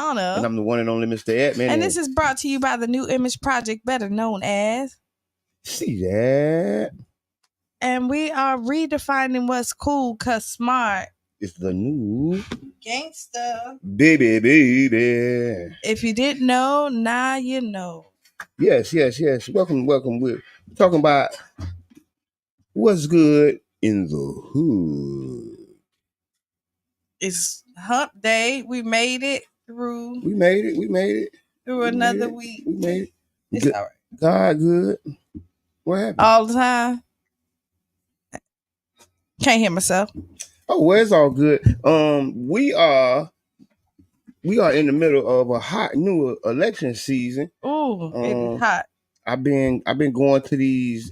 Brianna. And I'm the one and only Mr. Edmund. And this is brought to you by the New Image Project, better known as... See that? And we are redefining what's cool, because smart is the new... gangster. Baby, baby. If you didn't know, now you know. Yes. Welcome. We're talking about what's good in the hood. It's hump day. We made it through. We made it. Through another week. We made it. It's good. all right. God good. What happened? All the time. Can't hear myself. Oh, well, it's all good. We are in the middle of a hot new election season. Ooh, it's hot. I've been going to these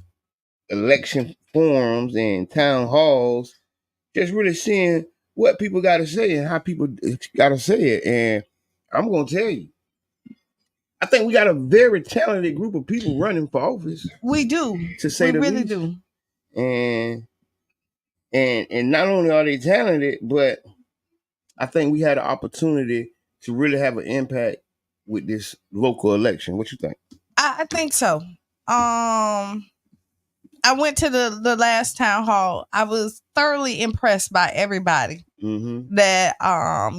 election forums and town halls, just really seeing what people got to say and how people got to say it. And I'm gonna tell you, I think we got a very talented group of people running for office. We do. To say the really least. do. And not only are they talented, but I think we had an opportunity to really have an impact with this local election. What you think? I think so. I went to the last town hall. I was thoroughly impressed by everybody that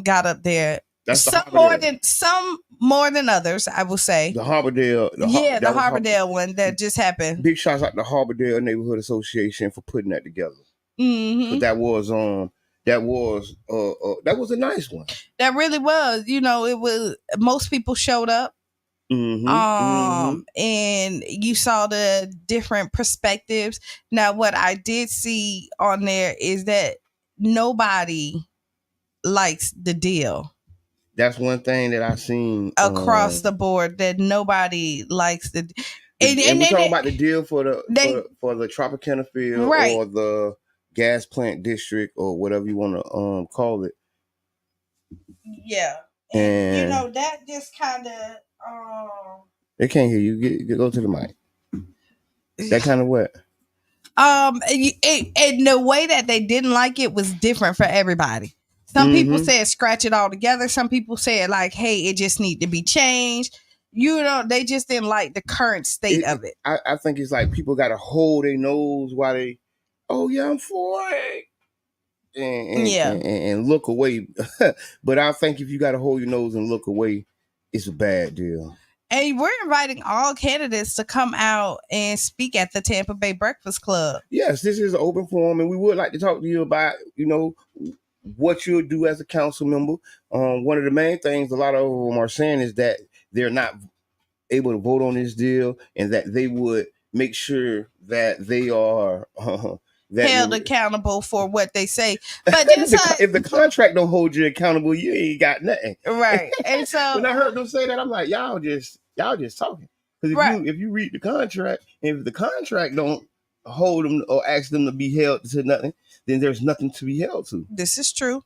got up there. That's some more than others, I will say. The Harbordale. The Harbordale one that just happened. Big shouts out to the Harbordale Neighborhood Association for putting that together. But that was a nice one. That really was. You know, it was. Most people showed up. And you saw the different perspectives. Now, what I did see on there is that nobody likes the deal. That's one thing that I've seen across the board, that nobody likes the. And we're talking about the deal for the Tropicana field, right, or the gas plant district, or whatever you want to call it. Yeah, and you know that just kind of. They can't hear you. Go to the mic. That kind of what? And the way that they didn't like it was different for everybody. Some people said scratch it all together. Some people said like, hey, it just need to be changed. You know, they just didn't like the current state of it. I think it's like people got to hold their nose while they, oh yeah, I'm for it. And look away. But I think if you got to hold your nose and look away, it's a bad deal. And we're inviting all candidates to come out and speak at the Tampa Bay Breakfast Club. Yes, this is an open forum, and we would like to talk to you about, you know, what you'll do as a council member. One of the main things a lot of them are saying is that they're not able to vote on this deal, and that they would make sure that they are held accountable for what they say. But if the contract don't hold you accountable, you ain't got nothing. Right. And so when I heard them say that, I'm like, y'all just talking. Because if you read the contract, and if the contract don't hold them or ask them to be held to nothing, then there's nothing to be held to. This is true.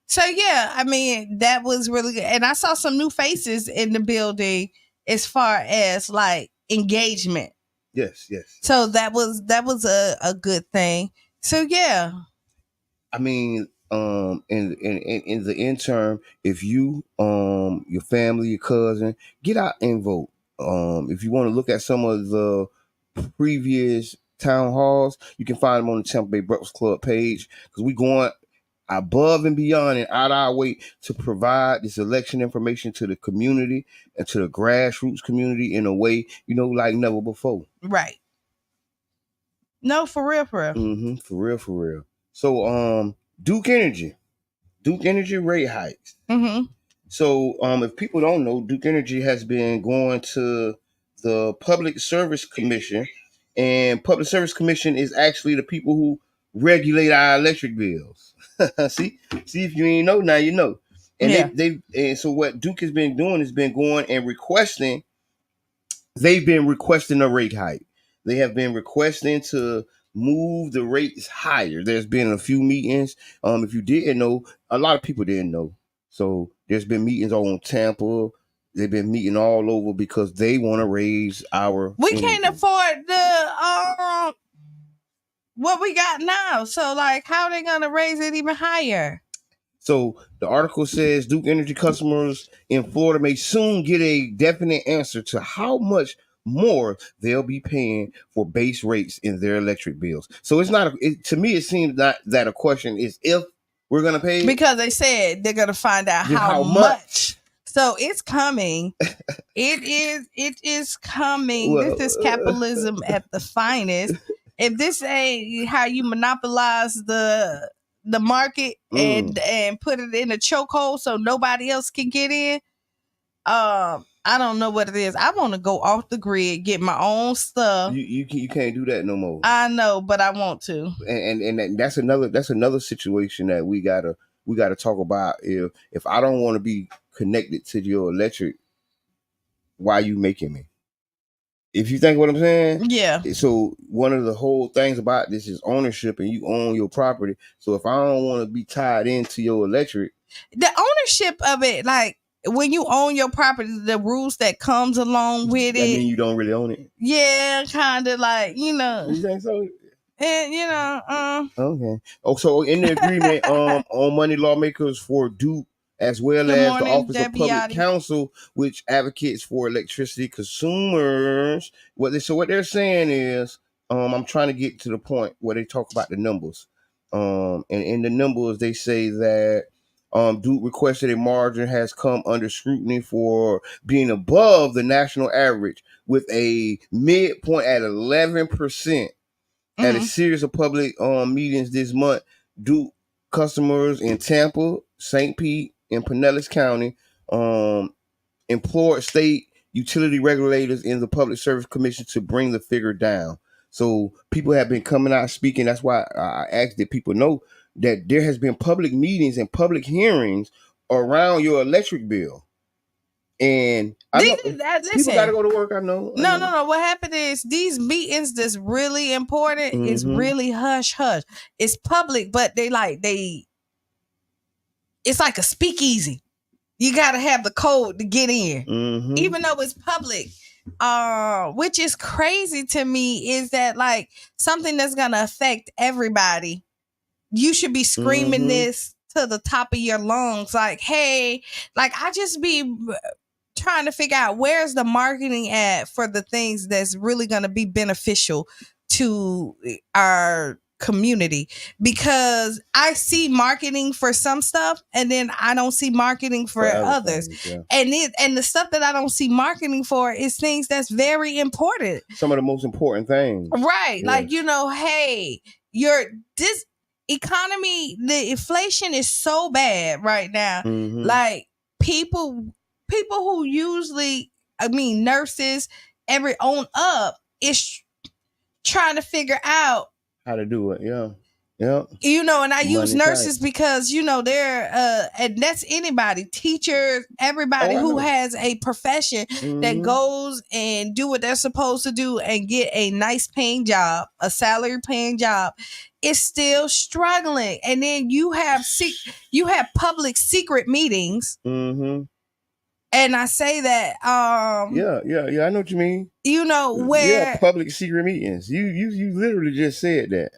So yeah, I mean, that was really good. And I saw some new faces in the building as far as like engagement. Yes. So that was a good thing. So yeah. I mean, in the interim, if you your family, your cousin, get out and vote. If you want to look at some of the previous town halls, you can find them on the Tampa Bay Breakfast Club page, because we going above and beyond and out our way to provide this election information to the community and to the grassroots community in a way, you know, like never before. Right. No, for real. For real. So, Duke Energy rate hikes. So, if people don't know, Duke Energy has been going to the Public Service Commission, and Public Service Commission is actually the people who regulate our electric bills. See, if you ain't know, now you know. And and so what Duke has been doing is been going and requesting. They've been requesting a rate hike. They have been requesting to move the rates higher. There's been a few meetings. If you didn't know, a lot of people didn't know. So there's been meetings on Tampa. They've been meeting all over because they want to raise our. We can't afford the what we got now. So like, how are they gonna raise it even higher? So the article says Duke Energy customers in Florida may soon get a definite answer to how much more they'll be paying for base rates in their electric bills. So it's not to me it seems not that a question is if we're gonna pay it, because they said they're gonna find out just how much. So it's coming. It is coming. Well, this is capitalism at the finest. If this ain't how you monopolize the market and put it in a chokehold so nobody else can get in, I don't know what it is. I want to go off the grid, get my own stuff. You can't do that no more. I know, but I want to. And that's another situation that we gotta talk about. If I don't want to be connected to your electric, why you making me? If you think what I'm saying, yeah. So one of the whole things about this is ownership, and you own your property. So if I don't want to be tied into your electric, the ownership of it, like when you own your property, the rules that comes along with it. I mean, you don't really own it. Yeah, kind of like You think so? And okay. Oh, so in the agreement, on money lawmakers for Duke, as well Good as morning, the Office Debbie of Public Yachty. Counsel, which advocates for electricity consumers. What they're saying is, I'm trying to get to the point where they talk about the numbers. And in the numbers, they say that Duke requested a margin has come under scrutiny for being above the national average, with a midpoint at 11%. At a series of public meetings this month, Duke customers in Tampa, St. Pete, and Pinellas County implored state utility regulators in the Public Service Commission to bring the figure down. So people have been coming out speaking. That's why I asked that people know that there has been public meetings and public hearings around your electric bill. And I know people got to go to work. I know. No. What happened is these meetings that's really important is really hush hush. It's public, but it's like a speakeasy. You got to have the code to get in, even though it's public. Which is crazy to me is that like something that's gonna affect everybody. You should be screaming this to the top of your lungs, like, hey, like I just be trying to figure out where's the marketing at for the things that's really going to be beneficial to our community, because I see marketing for some stuff and then I don't see marketing for others things, yeah. And the stuff that I don't see marketing for is things that's very important, some of the most important things, right? Yes. Like, hey, this economy, the inflation is so bad right now. Like people who usually, nurses, every own up is trying to figure out how to do it. Yeah. And I use nurses because they're and that's anybody, teachers, everybody who has a profession that goes and do what they're supposed to do and get a nice paying job, a salary paying job, is still struggling. And then you have public secret meetings. And I say that yeah, I know what you mean. Where public secret meetings. You literally just said that.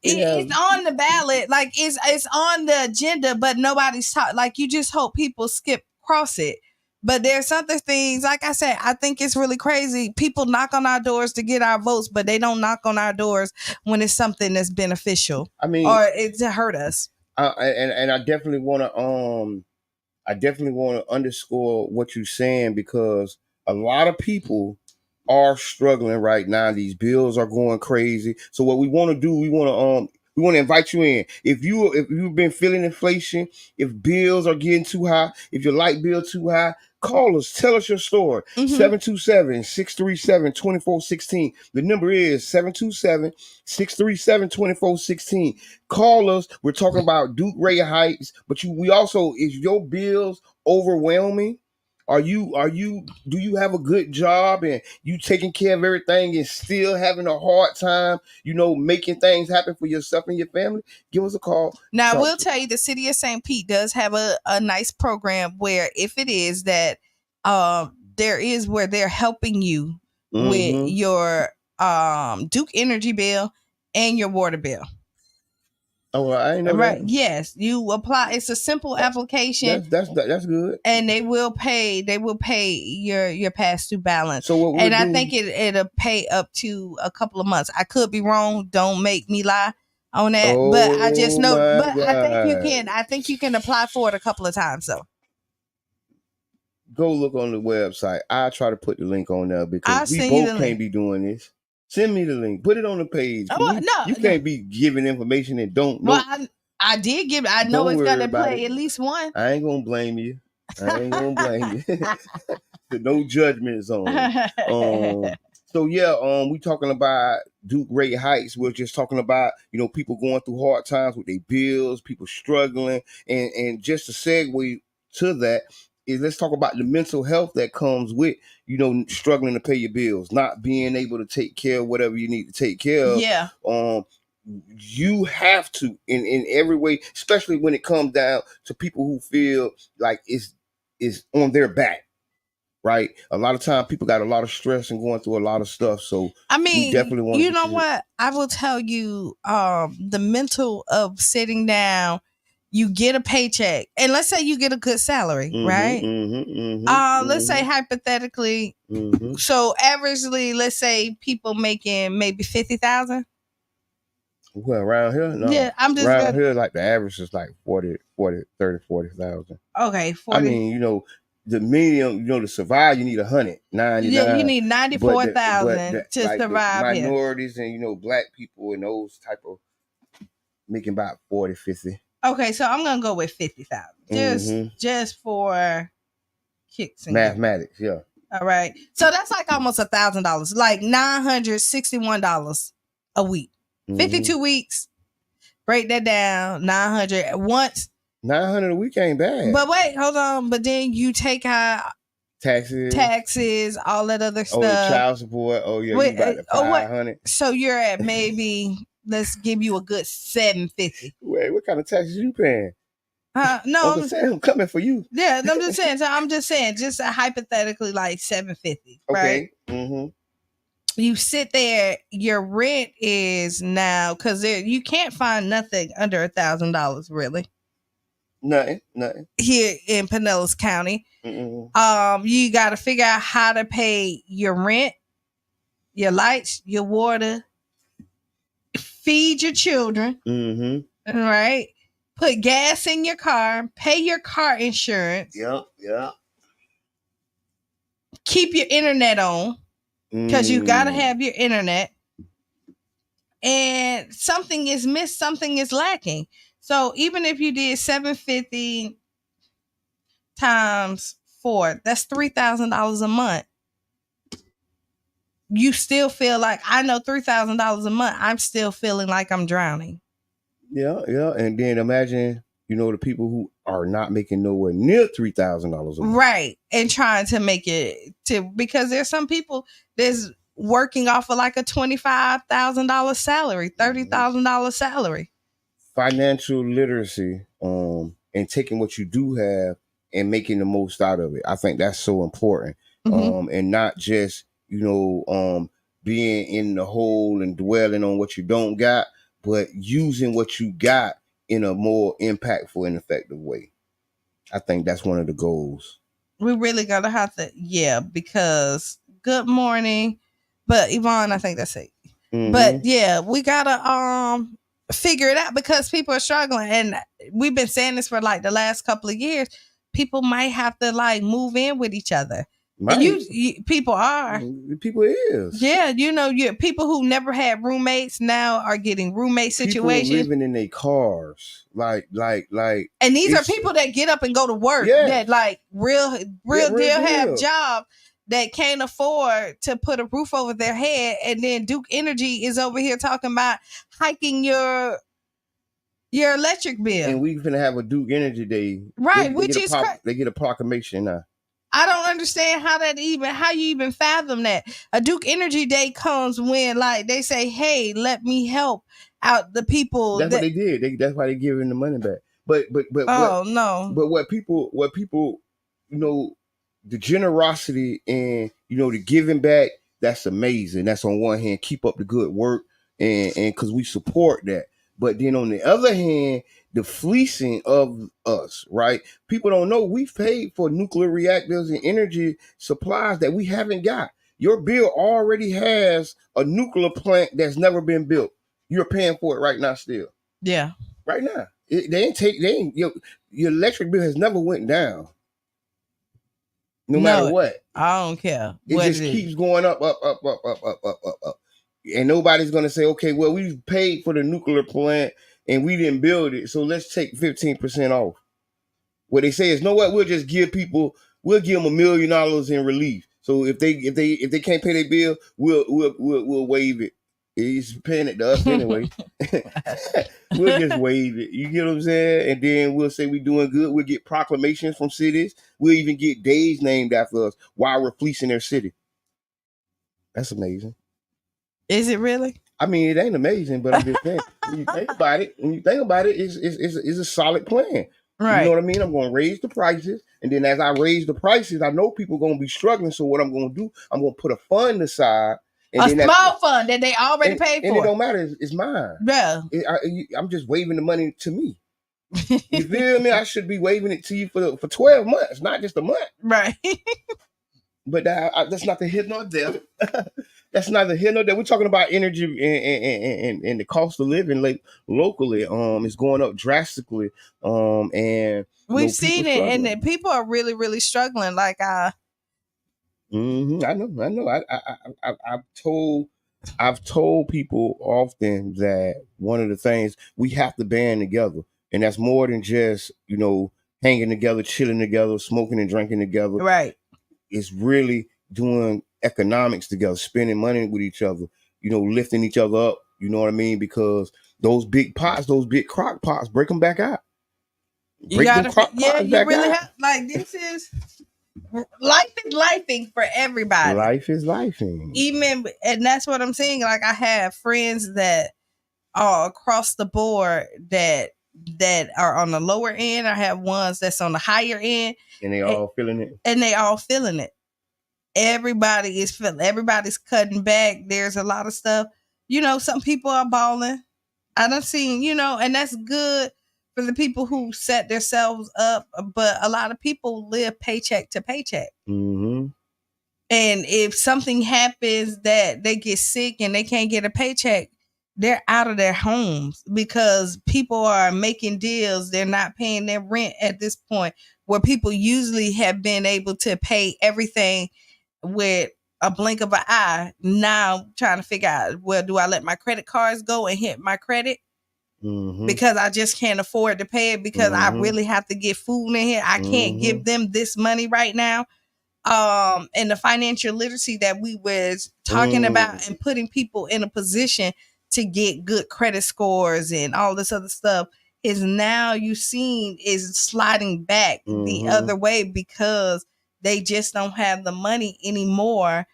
It's on the ballot, like it's on the agenda, but nobody's taught. Like you just hope people skip across it. But there's other things, like I said, I think it's really crazy. People knock on our doors to get our votes, but they don't knock on our doors when it's something that's beneficial. Or it's to hurt us. And I definitely want to underscore what you're saying, because a lot of people are struggling right now. These bills are going crazy. So what we want to do, we want to invite you in. If you've been feeling inflation, if bills are getting too high, if your light bill too high, call us. Tell us your story. 727-637-2416. The number is 727-637-2416. Call us. We're talking about Duke rate hikes, but we also, is your bills overwhelming? Do you have a good job and you taking care of everything and still having a hard time, making things happen for yourself and your family? Give us a call. Now, I will tell you, the city of St. Pete does have a nice program where if it is that there is where they're helping you with your Duke energy bill and your water bill. Oh, well, I ain't know right? that. Yes, you apply. It's a simple application. That's good. And they will pay. They will pay your past due balance. So what we'll and I do, think it'll pay up to a couple of months. I could be wrong. Don't make me lie on that. But I just know. But God. I think you can. I think you can apply for it a couple of times. So go look on the website. I'll try to put the link on there because I'll we send you both the can't link. be doing this. Send me the link. Put it on the page. Oh, no, you can't be giving information and don't know. Well, I did give. I know it's gonna play at least one. I ain't gonna blame you. No judgment zone. So yeah, we talking about Duke rate hikes. We're just talking about people going through hard times with their bills, people struggling, and just to segue to that is let's talk about the mental health that comes with struggling to pay your bills, not being able to take care of whatever you need to take care of. Yeah. You have to in every way, especially when it comes down to people who feel like it's on their back. Right, a lot of time people got a lot of stress and going through a lot of stuff. So I mean, we definitely want. You know what? I will tell you, the mental of sitting down. You get a paycheck, and let's say you get a good salary, right? Let's say hypothetically. So averagely, let's say people making maybe 50,000. Well, around here, no. Yeah, I'm just around here. Like the average is like 40,000. Okay, 40. I mean, the medium, to survive, you need 199. Yeah, you need 94,000 to like survive the minorities here. And black people and those type of making about 40, 50. Okay, so I'm gonna go with 50,000 just for kicks and mathematics. Yeah. All right, so that's like almost $1,000, like $961 a week. 52 weeks. Break that down. 900 once. 900 a week ain't bad. But wait, hold on. But then you take out taxes, all that other stuff. Oh, the child support. Oh yeah, you got the 500. So you're at maybe let's give you a good 750. Wait, what kind of taxes you paying? No, I'm coming for you. Yeah, I'm just saying. So I'm just saying, just hypothetically, like 750. Okay. Right? You sit there. Your rent is now because you can't find nothing under $1,000 really. Nothing. Here in Pinellas County. You got to figure out how to pay your rent, your lights, your water, feed your children. All right. Put gas in your car, pay your car insurance. Yeah. Keep your internet on because you got to have your internet. And something is missed, something is lacking. So even if you did 750 times 4, that's $3,000 a month. You still feel like, I know $3,000 a month, I'm still feeling like I'm drowning. Yeah. And then imagine, the people who are not making nowhere near $3,000 a month. Right. And trying to make it because there's some people that's working off of like a $25,000 salary, $30,000 salary. Financial literacy, and taking what you do have and making the most out of it. I think that's so important. And not just, being in the hole and dwelling on what you don't got, but using what you got in a more impactful and effective way. I think that's one of the goals. We really gotta have to, because good morning. But Yvonne, I think that's it. But yeah, we gotta figure it out because people are struggling, and we've been saying this for like the last couple of years. People might have to like move in with each other. And people are. People is. Yeah, people who never had roommates now are getting roommate situations. People living in their cars, like. And these are people that get up and go to work. Yeah. That like real deal have jobs that can't afford to put a roof over their head. And then Duke Energy is over here talking about hiking your electric bill. And we're gonna have a Duke Energy Day, right? They get a proclamation now. I don't understand how you even fathom that. A Duke Energy Day comes when like they say, hey, let me help out the people. That's what they did. That's why they're giving the money back. But no. But what people, the generosity and the giving back, that's amazing. That's on one hand, keep up the good work and because we support that. But then on the other hand, the fleecing of us, right? People don't know we've paid for nuclear reactors and energy supplies that we haven't got. Your bill already has a nuclear plant that's never been built. You're paying for it right now still. Yeah. Right now. Your electric bill has never went down. No matter what. I don't care. It just keeps going up. And nobody's going to say, okay, well, we paid for the nuclear plant and we didn't build it, so let's take 15% off. What they say is, know what? We'll just give them $1 million in relief. So if they can't pay their bill, we'll waive it. He's paying it to us anyway. We'll just waive it. You get what I'm saying? And then we'll say we're doing good. We'll get proclamations from cities. We'll even get days named after us while we're fleecing their city. That's amazing. Is it really? I mean, it ain't amazing, but I'm just saying, when you think about it, it's a solid plan. Right. You know what I mean? I'm going to raise the prices. And then as I raise the prices, I know people are going to be struggling. So what I'm going to do, I'm going to put a fund aside. And a small fund that they already paid for. And it don't matter. It's mine. Yeah. I'm just waving the money to me. You feel me? I should be waving it to you for 12 months, not just a month. Right. But that's not the here nor there. That's neither here nor there. We're talking about energy and the cost of living locally. It's going up drastically. And we've seen it, and people are really, really struggling. Like I know. I've told people often that one of the things we have to band together, and that's more than just hanging together, chilling together, smoking and drinking together. Right. It's really doing economics together, spending money with each other, lifting each other up. You know what I mean? Because those big pots, those big crock pots, break them back out. You really have, like, this is life is lifing for everybody. Life is lifing. Even, and that's what I'm saying. Like, I have friends that are across the board that are on the lower end. I have ones that's on the higher end. And they all feeling it. Everybody is feeling. Everybody's cutting back. There's a lot of stuff. Some people are balling. I done seen, and that's good for the people who set themselves up. But a lot of people live paycheck to paycheck. Mm-hmm. And if something happens that they get sick and they can't get a paycheck, they're out of their homes because people are making deals. They're not paying their rent at this point, where people usually have been able to pay everything with a blink of an eye. Now trying to figure out, well, do I let my credit cards go and hit my credit? Mm-hmm. Because I just can't afford to pay it because I really have to get food in here. I can't give them this money right now. And the financial literacy that we was talking about and putting people in a position to get good credit scores and all this other stuff is now is sliding back the other way because they just don't have the money anymore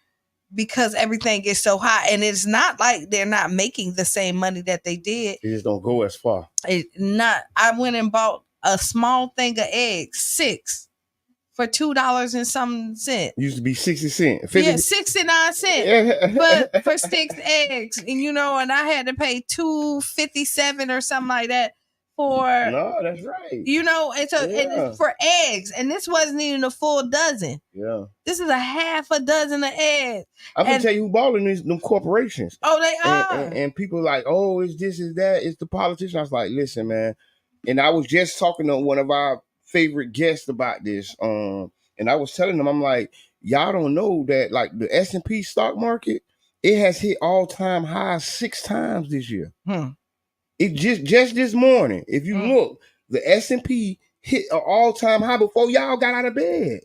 because everything is so high. And it's not like they're not making the same money that they did. They just don't go as far. I went and bought a small thing of eggs, 6 for $2 and some cent. Used to be 60 cents. 69 cents. But for 6 eggs. And and I had to pay $2.57 or something like that for. No, that's right. And it's for eggs. And this wasn't even a full dozen. Yeah. This is a half a dozen of eggs. I'm gonna tell you who balling them corporations. Oh, they are. And people are like, oh, it's this, is that, it's the politician. I was like, listen, man. And I was just talking to one of our favorite guests about this. And I was telling them, I'm like, y'all don't know that like the S&P stock market, it has hit all-time highs 6 times this year. It just this morning, if you look, the S&P hit an all-time high before y'all got out of bed.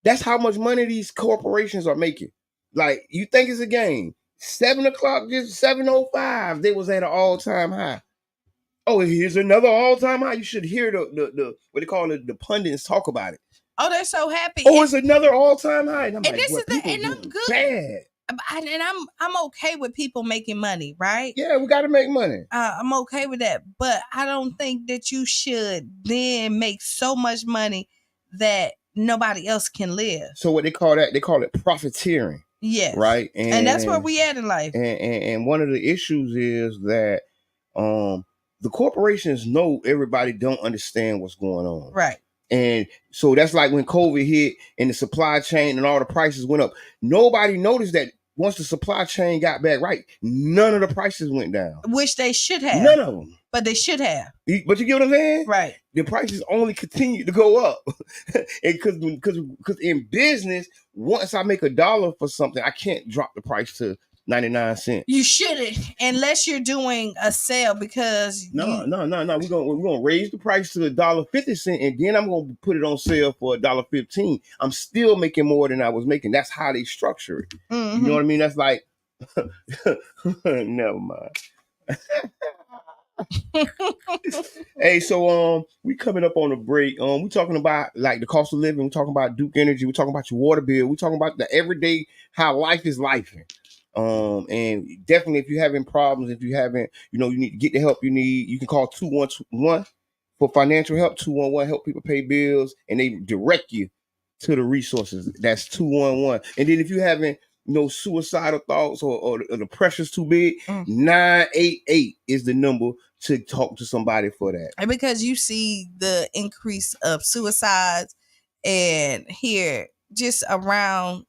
That's how much money these corporations are making. Like, you think it's a game. 7 o'clock, just 7:05, they was at an all-time high. Oh, here's another all-time high. You should hear the what they call it, the pundits talk about it. Oh, they're so happy. Oh, it's another all-time high. And I'm I'm good. Bad. And I'm okay with people making money, right? Yeah, we got to make money. I'm okay with that. But I don't think that you should then make so much money that nobody else can live. So what they call it profiteering. Yes. Right? And that's where we at in life. And one of the issues is that the corporations know everybody don't understand what's going on. Right. And so that's like when COVID hit and the supply chain and all the prices went up. Nobody noticed that once the supply chain got back right, none of the prices went down. Which they should have. None of them. But they should have. But you get what I'm saying? Right. The prices only continue to go up. Because in business, once I make $1 for something, I can't drop the price to 99 cents. You shouldn't, unless you're doing a sale, because no. We're gonna raise the price to $1.50, and then I'm gonna put it on sale for $1.15. I'm still making more than I was making. That's how they structure it. Mm-hmm. You know what I mean? That's like, never mind. Hey, so we coming up on a break. We talking about like the cost of living. We talking about Duke Energy. We talking about your water bill. We talking about the everyday how life is lifing. And definitely, if you're having problems, if you haven't, you need to get the help you need. You can call 211 for financial help. 211 help people pay bills, and they direct you to the resources. That's 211. And then if you having suicidal thoughts or the pressure's too big, 988 is the number to talk to somebody for that. And because you see the increase of suicides and here just around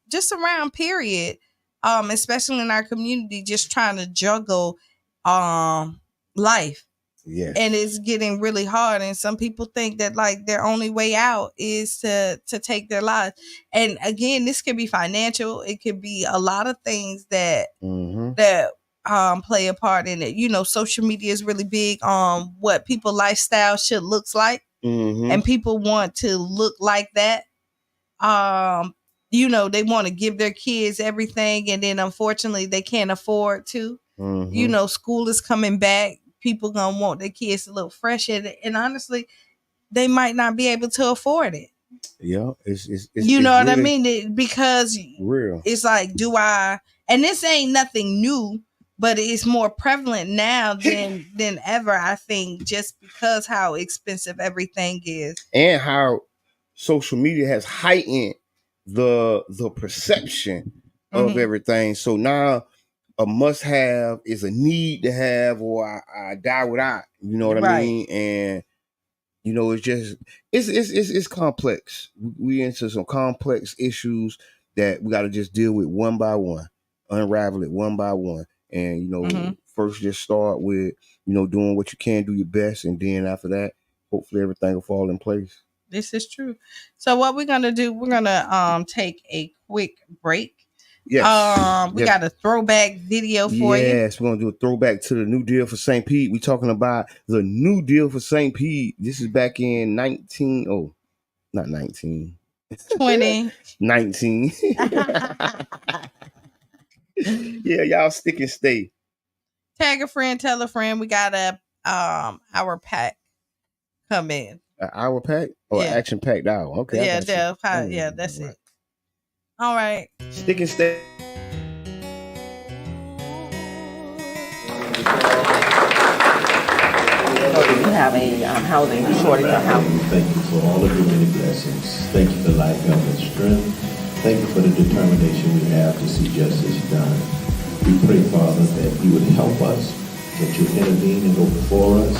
period, especially in our community, just trying to juggle life. Yeah. And it's getting really hard. And some people think that like their only way out is to take their lives. And again, this could be financial. It could be a lot of things that play a part in it. Social media is really big on what people's lifestyle should looks like. Mm-hmm. And people want to look like that. They want to give their kids everything, and then unfortunately they can't afford to. Mm-hmm. School is coming back. People gonna want their kids to look fresh, and honestly, they might not be able to afford it. Yeah, it's what really I mean? Because real. It's like, and this ain't nothing new, but it's more prevalent now than ever. I think just because how expensive everything is, and how social media has heightened the perception of everything. So now a must have is a need to have, or I die without. You know what I mean? And it's just it's complex. We into some complex issues that we got to just deal with one by one, unravel it one by one, and first just start with doing what you can, do your best, and then after that, hopefully everything will fall in place. This is true. So what we're gonna do? We're gonna take a quick break. Yes. We got a throwback video for you. Yes, we're gonna do a throwback to the New Deal for St. Pete. We're talking about the New Deal for St. Pete. This is back in 20. 19. Yeah, y'all stick and stay. Tag a friend, tell a friend. We got a our pack come in. An hour pack or action packed hour? Okay. Yeah, that's it. All right. Stick and stay. You have a housing shortage of housing. Thank you for all of your many blessings. Thank you for life, health, and strength. Thank you for the determination we have to see justice done. We pray, Father, that you would help us, that you intervene and go before us,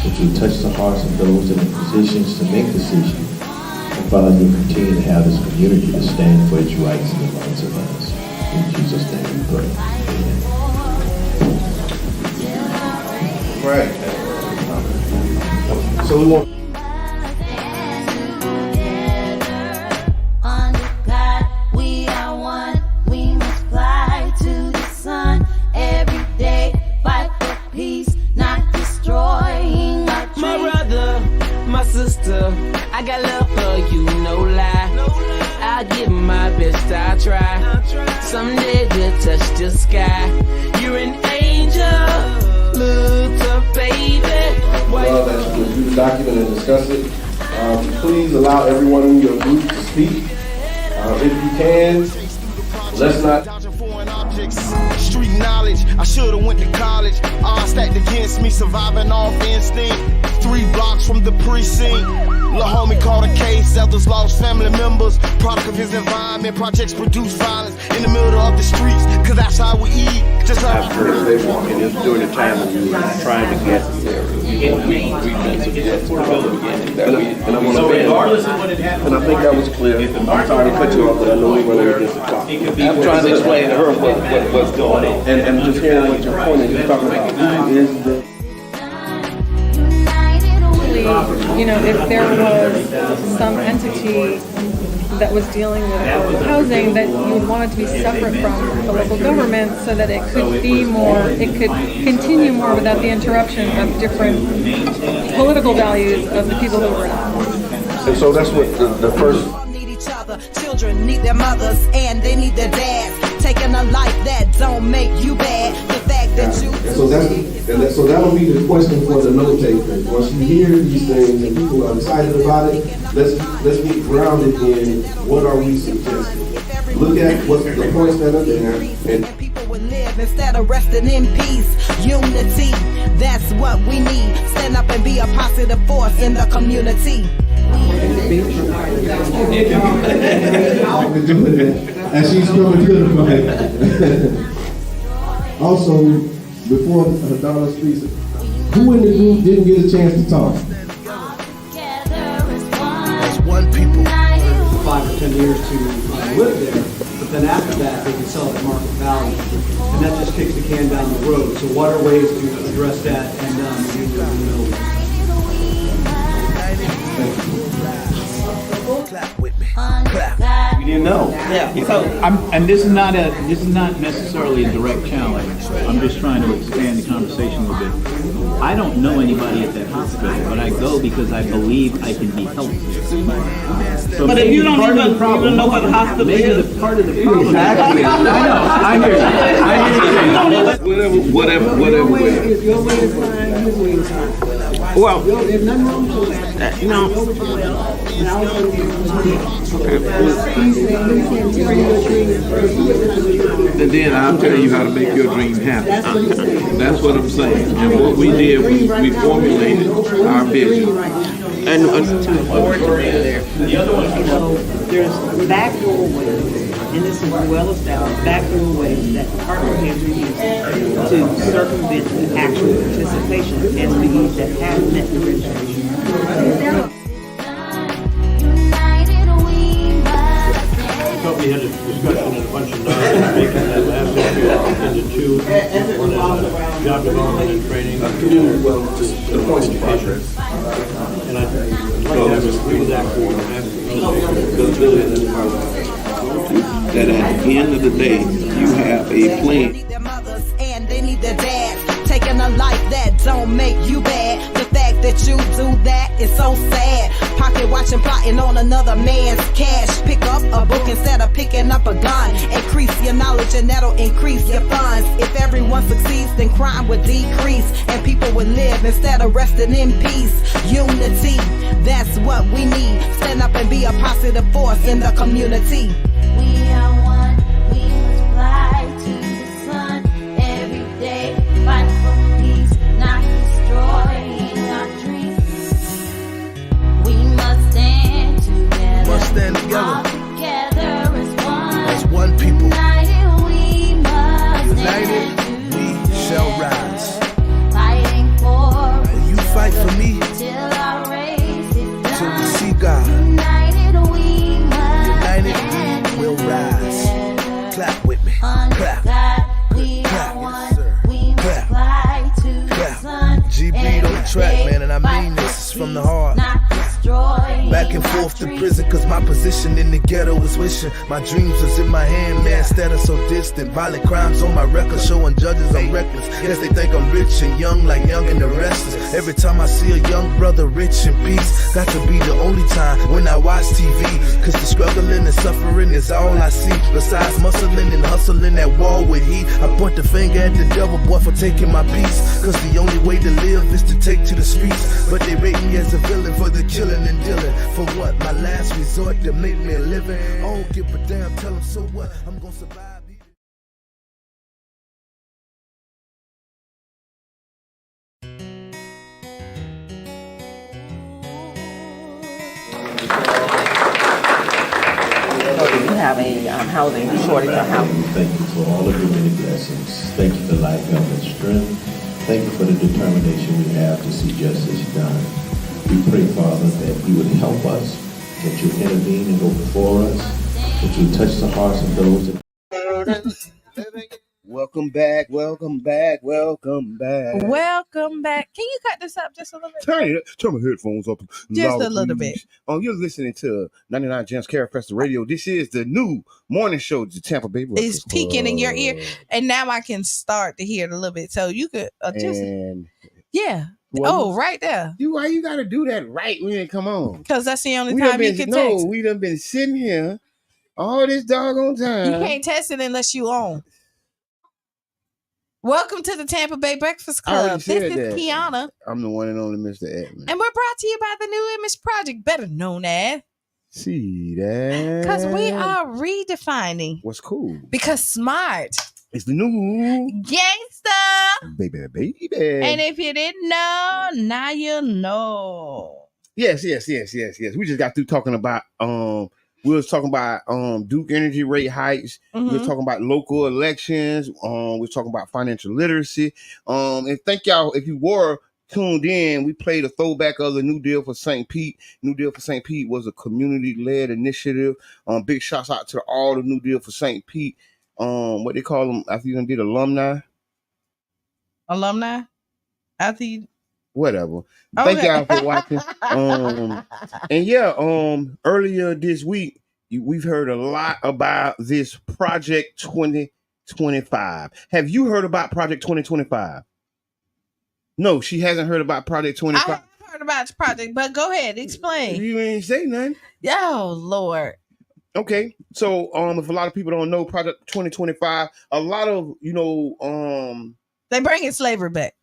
that you touch the hearts of those in the positions to make decisions. And Father, you continue to have this community to stand for its rights and the rights of others. In Jesus' name we pray. Amen. Right. So we want. I got love for you, no lie. I give my best, I try. Someday you'll touch the sky. You're an angel, look up, baby. Well, that you review the document and discuss it. Please allow everyone in your group to speak. If you can, let's not. Street knowledge, I should've went to college. All stacked against me, surviving off instinct. 3 blocks from the precinct. Lil' homie caught a case, elders lost family members. Product of his environment, projects produce violence in the middle of the streets, cause that's how we eat. Just how I've heard they walk, and it's during the time when we were trying to get there. We've been suggesting from the beginning that and I want to regardless of what had happened, and I think that was clear. I'm sorry to cut you off, but I know we went over this o'clock. I'm trying to explain to her what's going on, and just hearing what your point is, you're talking about who is the. You know, if there was some entity that was dealing with affordable housing, that you would want it to be separate from the local government so that it could be more, it could continue more without the interruption of different political values of the people who were in office. And so that's what the first. Need each other, children need their mothers, and they need their dads. Taking a life that don't make you bad. The fact that you. So that'll be the question for the note taker. Once you hear these things and people are excited about it, let's get grounded in what are we suggesting. Look at what's the points that are there, and people would live instead of resting in peace. Unity, that's what we need. Stand up and be a positive force in the community. And she's coming to the mic. Also, before Donna speaks, who in the group didn't get a chance to talk? as one people. 5 or 10 years to live there, but then after that they can sell it at market value, and that just kicks the can down the road. So what are ways to address that and you know. Clap with me. Clap. You didn't know. Yeah. So and this is not necessarily a direct challenge. I'm just trying to expand the conversation a little bit. I don't know anybody at that hospital, but I go because I believe I can be helped. So But if you don't even know what hospital maybe is. the part of the problem. Exactly. I know. I hear you. Whatever. If your way is fine, his way is fine. Well, There's nothing wrong with that. you know, And then I'll tell you how to make your dream happen. That's what I'm saying. And what we did, we formulated our vision. and There's backdoor ways, and this is well established, backdoor ways that department heads are using to circumvent the actual participation of SBEs that have met the registration. We had a discussion and a bunch of knowledge making that last issue into two. One is job development and training. The points of progress. And I'd like to have a read that for That at the end of the day, you have a plan. And they need their dads. Taking a life that don't make you bad. The fact that you do that is so sad. Pocket watching, plotting on another man's cash. Pick up a book instead of picking up a gun. Increase your knowledge and that'll increase your funds. If everyone succeeds, then crime would decrease. And people would live instead of resting in peace. Unity, that's what we need. Stand up and be a positive force in the community. We are one, we must fly to the sun every day, fight for peace, not destroying our dreams. We must stand together, all together as one people. United we must United we shall rise. Fighting for Will you fight for me till our race is done. till we see God? United we must United we will rise. Clap with me. Clap. We Clap. are one. Yes, sir. We must Clap. fly to the sun. GB on the track, man, and I mean this is from the heart. Not destroying Back and forth to prison, cause my position in the ghetto was wishing my dreams was in my hand, man, instead of so distant. Violent crimes on my record, showing judges I'm reckless. Guess they think I'm rich and young, like Young and the Restless. Every time I see a young brother rich in peace, got to be the only time when I watch TV. Cause the struggling and suffering is all I see. Besides muscling and hustling at war with heat, I point the finger at the devil boy for taking my peace. Cause the only way to live is to take to the streets. But they rate me as a villain for the killing and dealing. For what? My last resort to make me a living. I don't give a damn, tell them so what? I'm gonna survive. have a housing shortage or housing. Thank you for all of your many blessings. Thank you for life, health, and strength. Thank you for the determination we have to see justice done. We pray, Father, that you would help us, that you intervene and go before us, that you touch the hearts of those that... Welcome back. Welcome back. Welcome back. Welcome back. Can you cut this up just a little bit? Turn my headphones up just louder, a little please. bit. You're listening to 99 Gems Care Festival Radio. This is the new morning show, the Tampa Bay Breakfast It's peeking in your ear, and now I can start to hear it a little bit. So you could just right there. Why you gotta do that right when it come on? Because that's the only time you can text. We done been sitting here all this doggone time. You can't test it unless you on. Welcome to the Tampa Bay Breakfast Club. This is Kiana. I'm the one and only Mr. Edmund. And we're brought to you by the New Image Project, better known as... See that? Because we are redefining. What's cool? Because smart. It's the new... Gangsta. Baby. And if you didn't know, now you know. Yes. We just got through talking about... We was talking about Duke Energy rate hikes. We were talking about local elections. We were talking about financial literacy. And thank y'all, if you were tuned in, we played a throwback of the New Deal for St. Pete. New Deal for St. Pete was a community-led initiative. Big shouts out to all the New Deal for St. Pete. What they call them after you done did alumni? Alumni? After you... Whatever. Thank y'all for watching. Earlier this week, we've heard a lot about this Project 2025. Have you heard about Project 2025? No, she hasn't heard about Project 25. I haven't heard about the project, but go ahead, explain. You ain't say nothing. Oh, Lord. Okay, so if a lot of people don't know Project 2025, a lot of they bringing slavery back.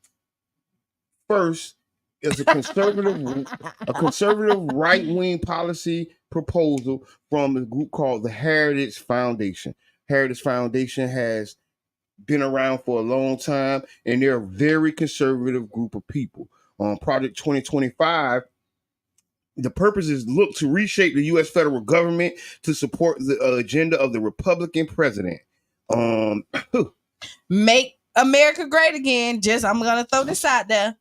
First is a conservative right-wing policy proposal from a group called the Heritage Foundation. Heritage Foundation has been around for a long time, and they're a very conservative group of people. Project 2025, the purpose is look to reshape the U.S. federal government to support the agenda of the Republican president. Make America great again. I'm gonna throw this out there.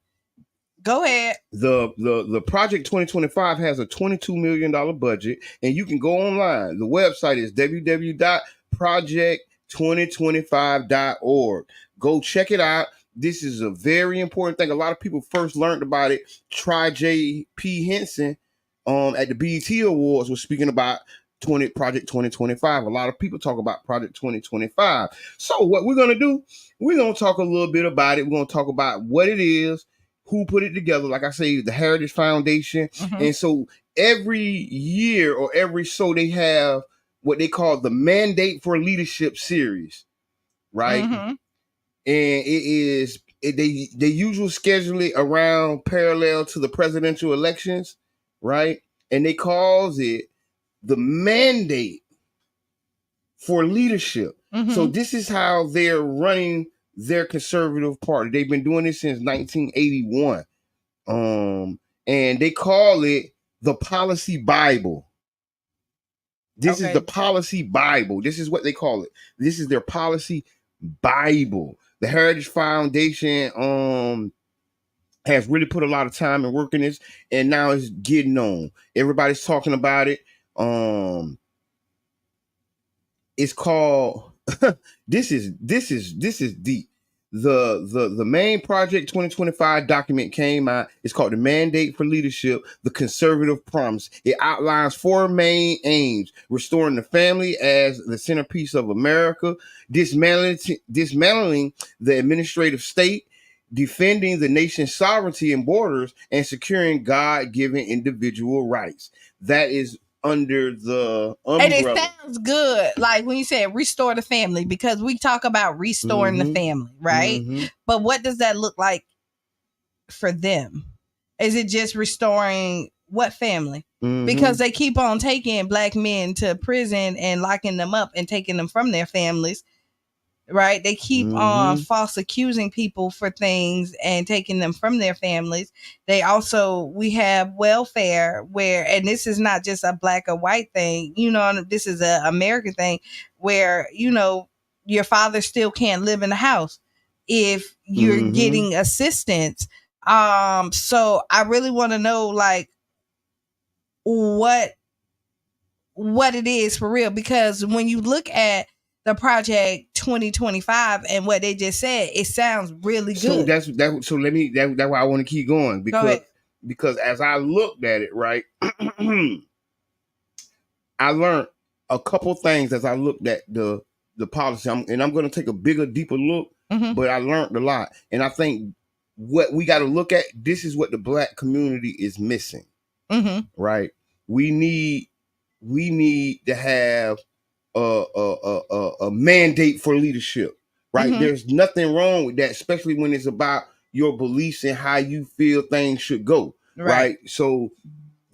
Go ahead. The Project 2025 has a $22 million budget, and you can go online. The website is www.project2025.org. Go check it out. This is a very important thing. A lot of people first learned about it. J.P. Henson at the BET Awards was speaking about Project 2025. A lot of people talk about Project 2025. So what we're going to do, we're going to talk a little bit about it. We're going to talk about what it is, who put it together. Like I say, the Heritage Foundation. And so every year or every so they have what they call the Mandate for Leadership series, right? And they usually schedule it around parallel to the presidential elections, right? And they calls it the Mandate for Leadership. So this is how they're running their conservative party. They've been doing this since 1981. And they call it the Policy Bible. This is the Policy Bible. This is what they call it. This is their Policy Bible. The Heritage Foundation has really put a lot of time and work in this, and now it's getting on. Everybody's talking about it. It's called this is deep. The main Project 2025 document came out. It's called the Mandate for Leadership, the Conservative Promise. It outlines 4 main aims: restoring the family as the centerpiece of America, dismantling the administrative state, defending the nation's sovereignty and borders, and securing God-given individual rights. That is under the umbrella. And it sounds good, like when you said restore the family, because we talk about restoring the family, right? But what does that look like for them? Is it just restoring what family? Because they keep on taking black men to prison and locking them up and taking them from their families, right? They keep false accusing people for things and taking them from their families. We have welfare where, and this is not just a black or white thing, this is an American thing where, your father still can't live in the house if you're getting assistance. So I really want to know, like, what it is for real, because when you look at the Project 2025 and what they just said, it sounds really good. So that's why I want to keep going, because as I looked at it, right, I learned a couple things as I looked at the policy, and I'm going to take a bigger, deeper look, but I learned a lot, and I think what we got to look at, this is what the black community is missing, right? We need to have a mandate for leadership, right? There's nothing wrong with that, especially when it's about your beliefs and how you feel things should go, right? So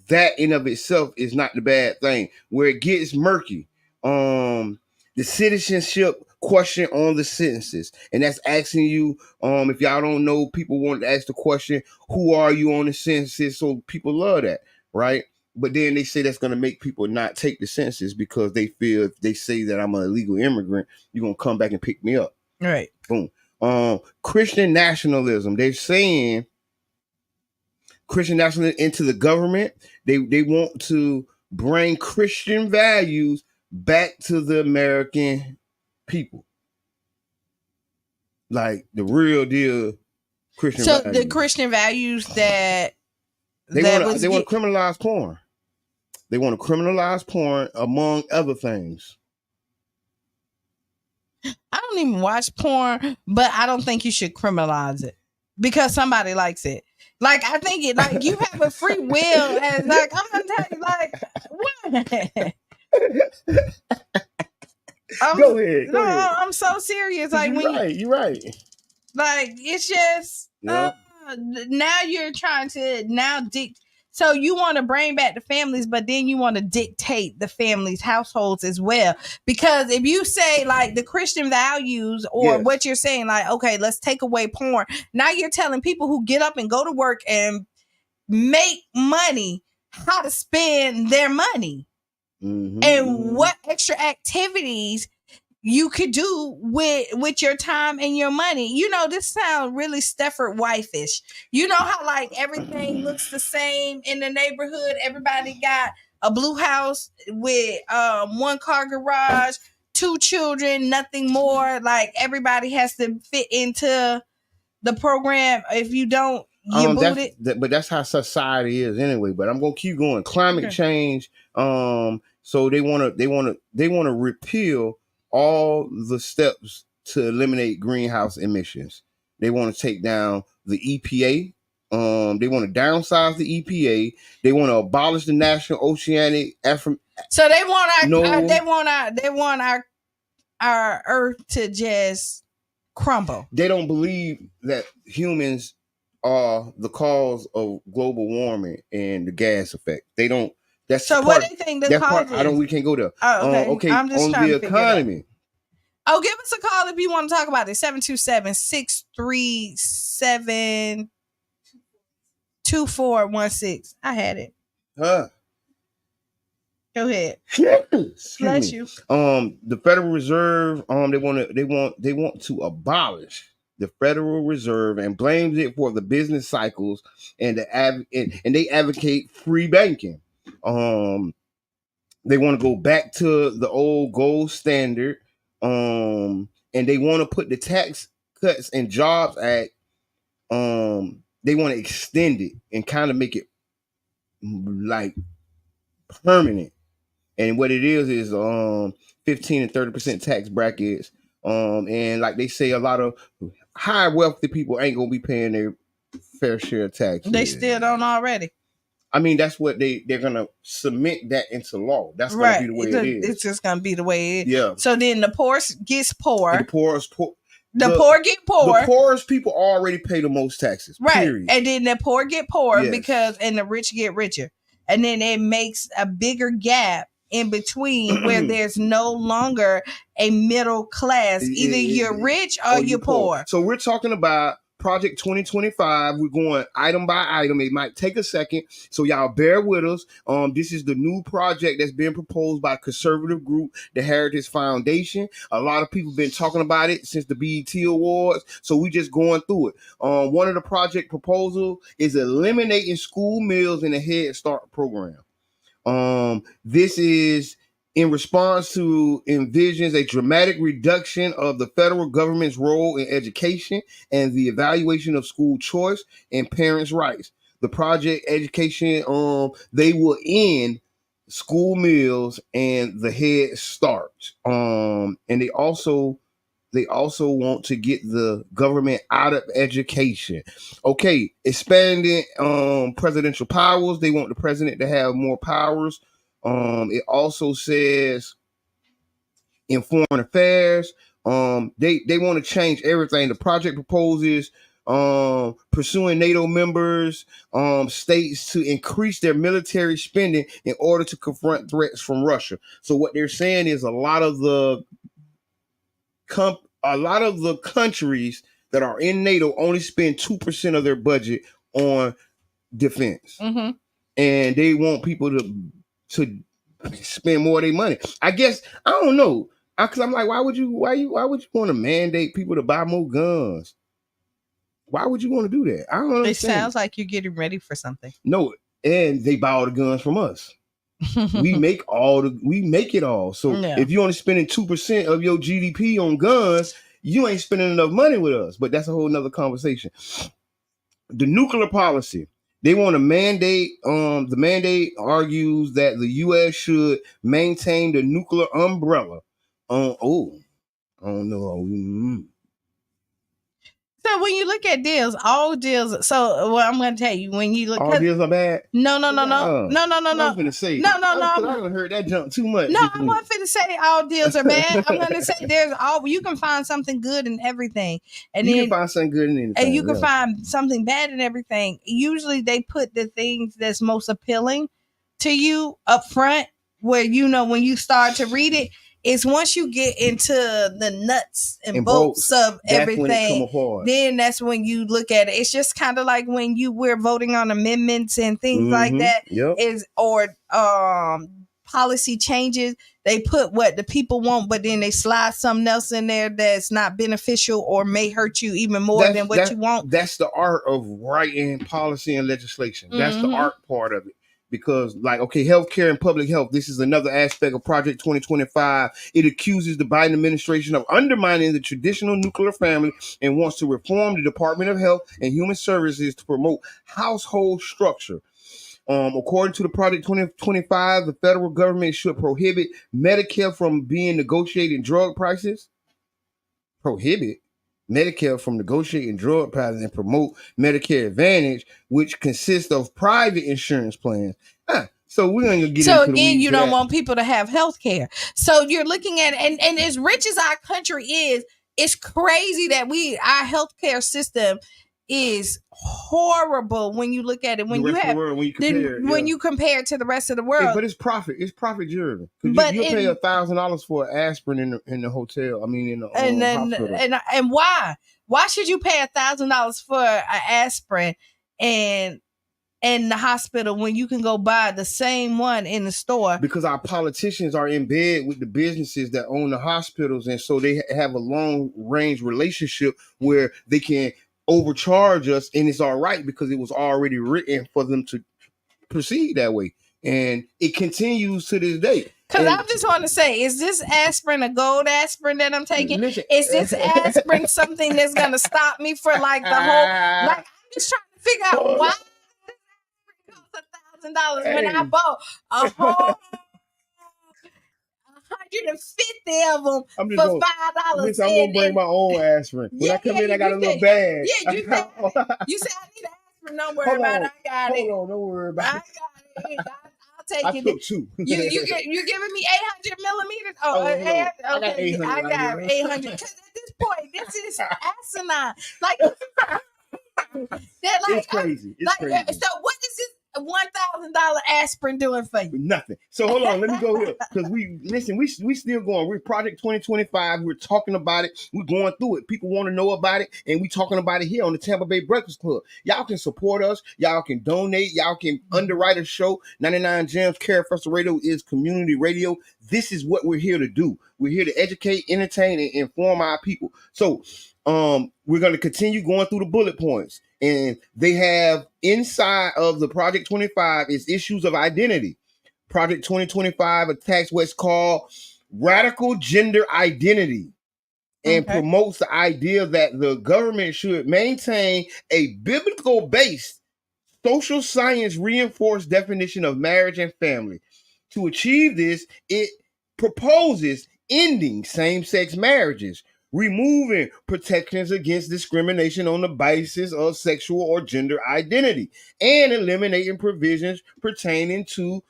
that in of itself is not the bad thing. Where it gets murky, the citizenship question on the census, and that's asking you, if y'all don't know, people want to ask the question, who are you on the census? So people love that, right? But then they say that's going to make people not take the census because they feel if they say that I'm an illegal immigrant, you're going to come back and pick me up. Right. Boom. Christian nationalism. They're saying Christian nationalism into the government. They want to bring Christian values back to the American people. Like the real deal Christian values. So the Christian values that they want to criminalize porn. They want to criminalize porn, among other things. I don't even watch porn, but I don't think you should criminalize it because somebody likes it. Like, I think it, like, you have a free will, and like, I'm gonna tell you, like, what? Go ahead. I'm so serious. Like, you're right. Like, it's just now you're trying to so you want to bring back the families, but then you want to dictate the families' households as well. Because if you say, like, the Christian values or what you're saying, like, okay, let's take away porn. Now you're telling people who get up and go to work and make money how to spend their money and what extra activities you could do with your time and your money. This sounds really Stepford Wife-ish. You know how, like, everything looks the same in the neighborhood? Everybody got a blue house with 1-car garage, 2 children, nothing more. Like, everybody has to fit into the program. If you don't, you boot it. But that's how society is anyway. But I'm gonna keep going. Climate change. So they want to repeal all the steps to eliminate greenhouse emissions. They want to take down the EPA. They want to downsize the EPA. They want to abolish the National Oceanic. So they want our Earth to just crumble. They don't believe that humans are the cause of global warming and the gas effect. They don't. That's so part, what they think the cause is? We can't go there. Oh, okay. Okay. I'm just on trying the to figure economy. it out. Oh, give us a call if you want to talk about it. 727-637-2416. I had it. Huh. Go ahead. Bless you. The Federal Reserve, they want to abolish the Federal Reserve and blames it for the business cycles and they advocate free banking. They want to go back to the old gold standard. And they want to put the Tax Cuts and Jobs Act. They want to extend it and kind of make it like permanent. And what it is 15 and 30% tax brackets. And like they say, a lot of high wealthy people ain't gonna be paying their fair share of taxes. They still don't already. I mean, that's what they're gonna submit that into law. That's gonna be the way it is. It's just gonna be the way it is. Yeah. So then the poor gets poor. The poorest poor. The poor get poor. The poorest people already pay the most taxes. Right. Period. And then the poor get poor and the rich get richer. And then it makes a bigger gap in between where there's no longer a middle class. Either you're rich or you're poor. So we're talking about Project 2025. We're going item by item. It might take a second, so y'all bear with us. This is the new project that's being proposed by a conservative group, the Heritage Foundation. A lot of people have been talking about it since the BET Awards, so we just going through it. One of the project proposals is eliminating school meals in the Head Start program. This is in response to envisions a dramatic reduction of the federal government's role in education and the evaluation of school choice and parents' rights. The project education, they will end school meals and the Head Start. And they also want to get the government out of education. Okay, expanding presidential powers. They want the president to have more powers. It also says in foreign affairs, they want to change everything. The project proposes pursuing NATO members, states to increase their military spending in order to confront threats from Russia. So what they're saying is a lot of the countries that are in NATO only spend 2% of their budget on defense, and they want people to spend more of their money. I guess I don't know, because I'm like, why would you want to mandate people to buy more guns? Why would you want to do that? I don't understand. It sounds like you're getting ready for something. No, and they buy all the guns from us. we make it all. So if you're only spending 2% of your GDP on guns, you ain't spending enough money with us. But that's a whole nother conversation. The nuclear policy. They want to mandate. The mandate argues that the U.S. should maintain the nuclear umbrella. I don't know. So when you look at deals, all deals. So what I'm going to tell you, when you look, all deals are bad. No. I was going to say no. I haven't heard that jump too much. No, I wasn't finna say all deals are bad. I'm going to say you can find something good in everything, and you can find something good in anything, and you can find something bad in everything. Usually, they put the things that's most appealing to you up front, where when you start to read it. It's once you get into the nuts and bolts of everything, then that's when you look at it. It's just kind of like when we're voting on amendments and things like that. Or policy changes. They put what the people want, but then they slide something else in there that's not beneficial or may hurt you even more than what you want. That's the art of writing policy and legislation. That's the art part of it. Because, healthcare and public health, this is another aspect of Project 2025. It accuses the Biden administration of undermining the traditional nuclear family and wants to reform the Department of Health and Human Services to promote household structure. According to the Project 2025, the federal government should prohibit Medicare from being negotiating drug prices. Prohibit Medicare from negotiating drug prices and promote Medicare Advantage, which consists of private insurance plans. So we're going to get into again, you don't want people to have health care. So you're looking at it, and as rich as our country is, it's crazy that our healthcare system is horrible when you look at it. When you compare it to the rest of the world, but it's profit driven. But you pay $1,000 for an aspirin in the hotel. I mean, in the hospital. And why? Why should you pay $1,000 for an aspirin and in the hospital when you can go buy the same one in the store? Because our politicians are in bed with the businesses that own the hospitals, and so they have a long range relationship where they can overcharge us, and it's all right because it was already written for them to proceed that way, and it continues to this day. Because I just want to say, is this aspirin a gold aspirin that I'm taking? Is this aspirin something that's going to stop me for like the whole? Like, I'm just trying to figure out why this aspirin costs $1,000 when I bought a whole 150 of them for $5. I'm gonna bring my own aspirin. When I come in, I got a little bag. Yeah, you said I need an aspirin. Don't worry about it. I got it. Hold on, don't worry about it. I got it. I'll take it. I took 2. You giving me 800 millimeters? Okay. I got 800. Because at this point, this is asinine. Like, it's crazy. It's crazy. So what is this? $1,000 aspirin doing for you? Nothing. So hold on, let me go here because we still going. We're Project 2025. We're talking about it. We're going through it. People want to know about it, and we talking about it here on the Tampa Bay Breakfast Club. Y'all can support us. Y'all can donate. Y'all can underwrite a show. 99 Gems Care Festival Radio is community radio. This is what we're here to do. We're here to educate, entertain, and inform our people. So we're going to continue going through the bullet points. And they have inside of the Project 25 is issues of identity. Project 2025 attacks what's called radical gender identity and promotes the idea that the government should maintain a biblical-based social science reinforced definition of marriage and family. To achieve this, it proposes ending same-sex marriages, removing protections against discrimination on the basis of sexual or gender identity, and eliminating provisions pertaining to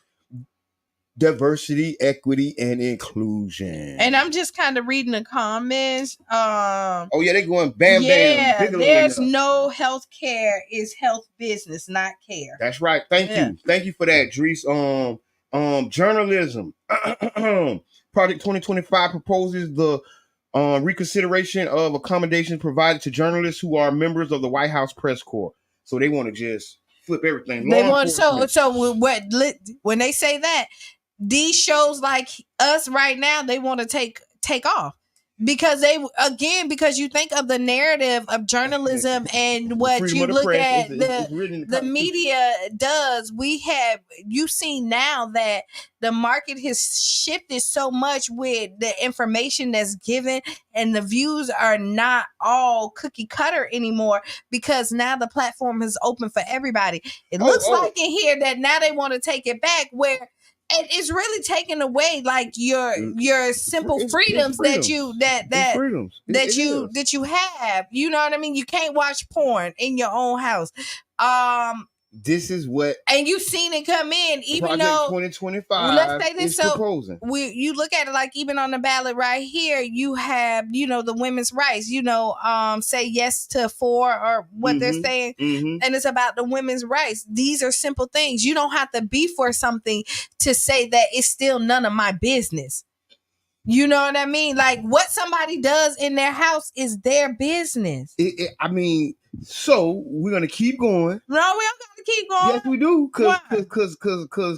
diversity, equity, and inclusion. And I'm just kind of reading the comments. Oh yeah, they going bam yeah, bam. there's no health care is health business, not care. That's right. Thank you for that, Dries. Journalism. Project 2025 proposes the reconsideration of accommodations provided to journalists who are members of the White House Press Corps. So they want to just flip everything. They want so what when they say that, these shows like us right now, they want to take off. Because because you think of the narrative of journalism and what you look at the media does. You've seen now that the market has shifted so much with the information that's given, and the views are not all cookie cutter anymore because now the platform is open for everybody. It looks like in here that now they want to take it back where it's really taking away like your simple freedoms that you have. You know what I mean? You can't watch porn in your own house. This is what, and you've seen it come in, even Project though 2025 let's say this, is proposing. You look at it like even on the ballot right here, you have the women's rights. Say yes to 4 or what they're saying, and it's about the women's rights. These are simple things. You don't have to be for something to say that it's still none of my business. You know what I mean? Like what somebody does in their house is their business. So we're gonna keep going. No, we don't gotta keep going. Yes, we do.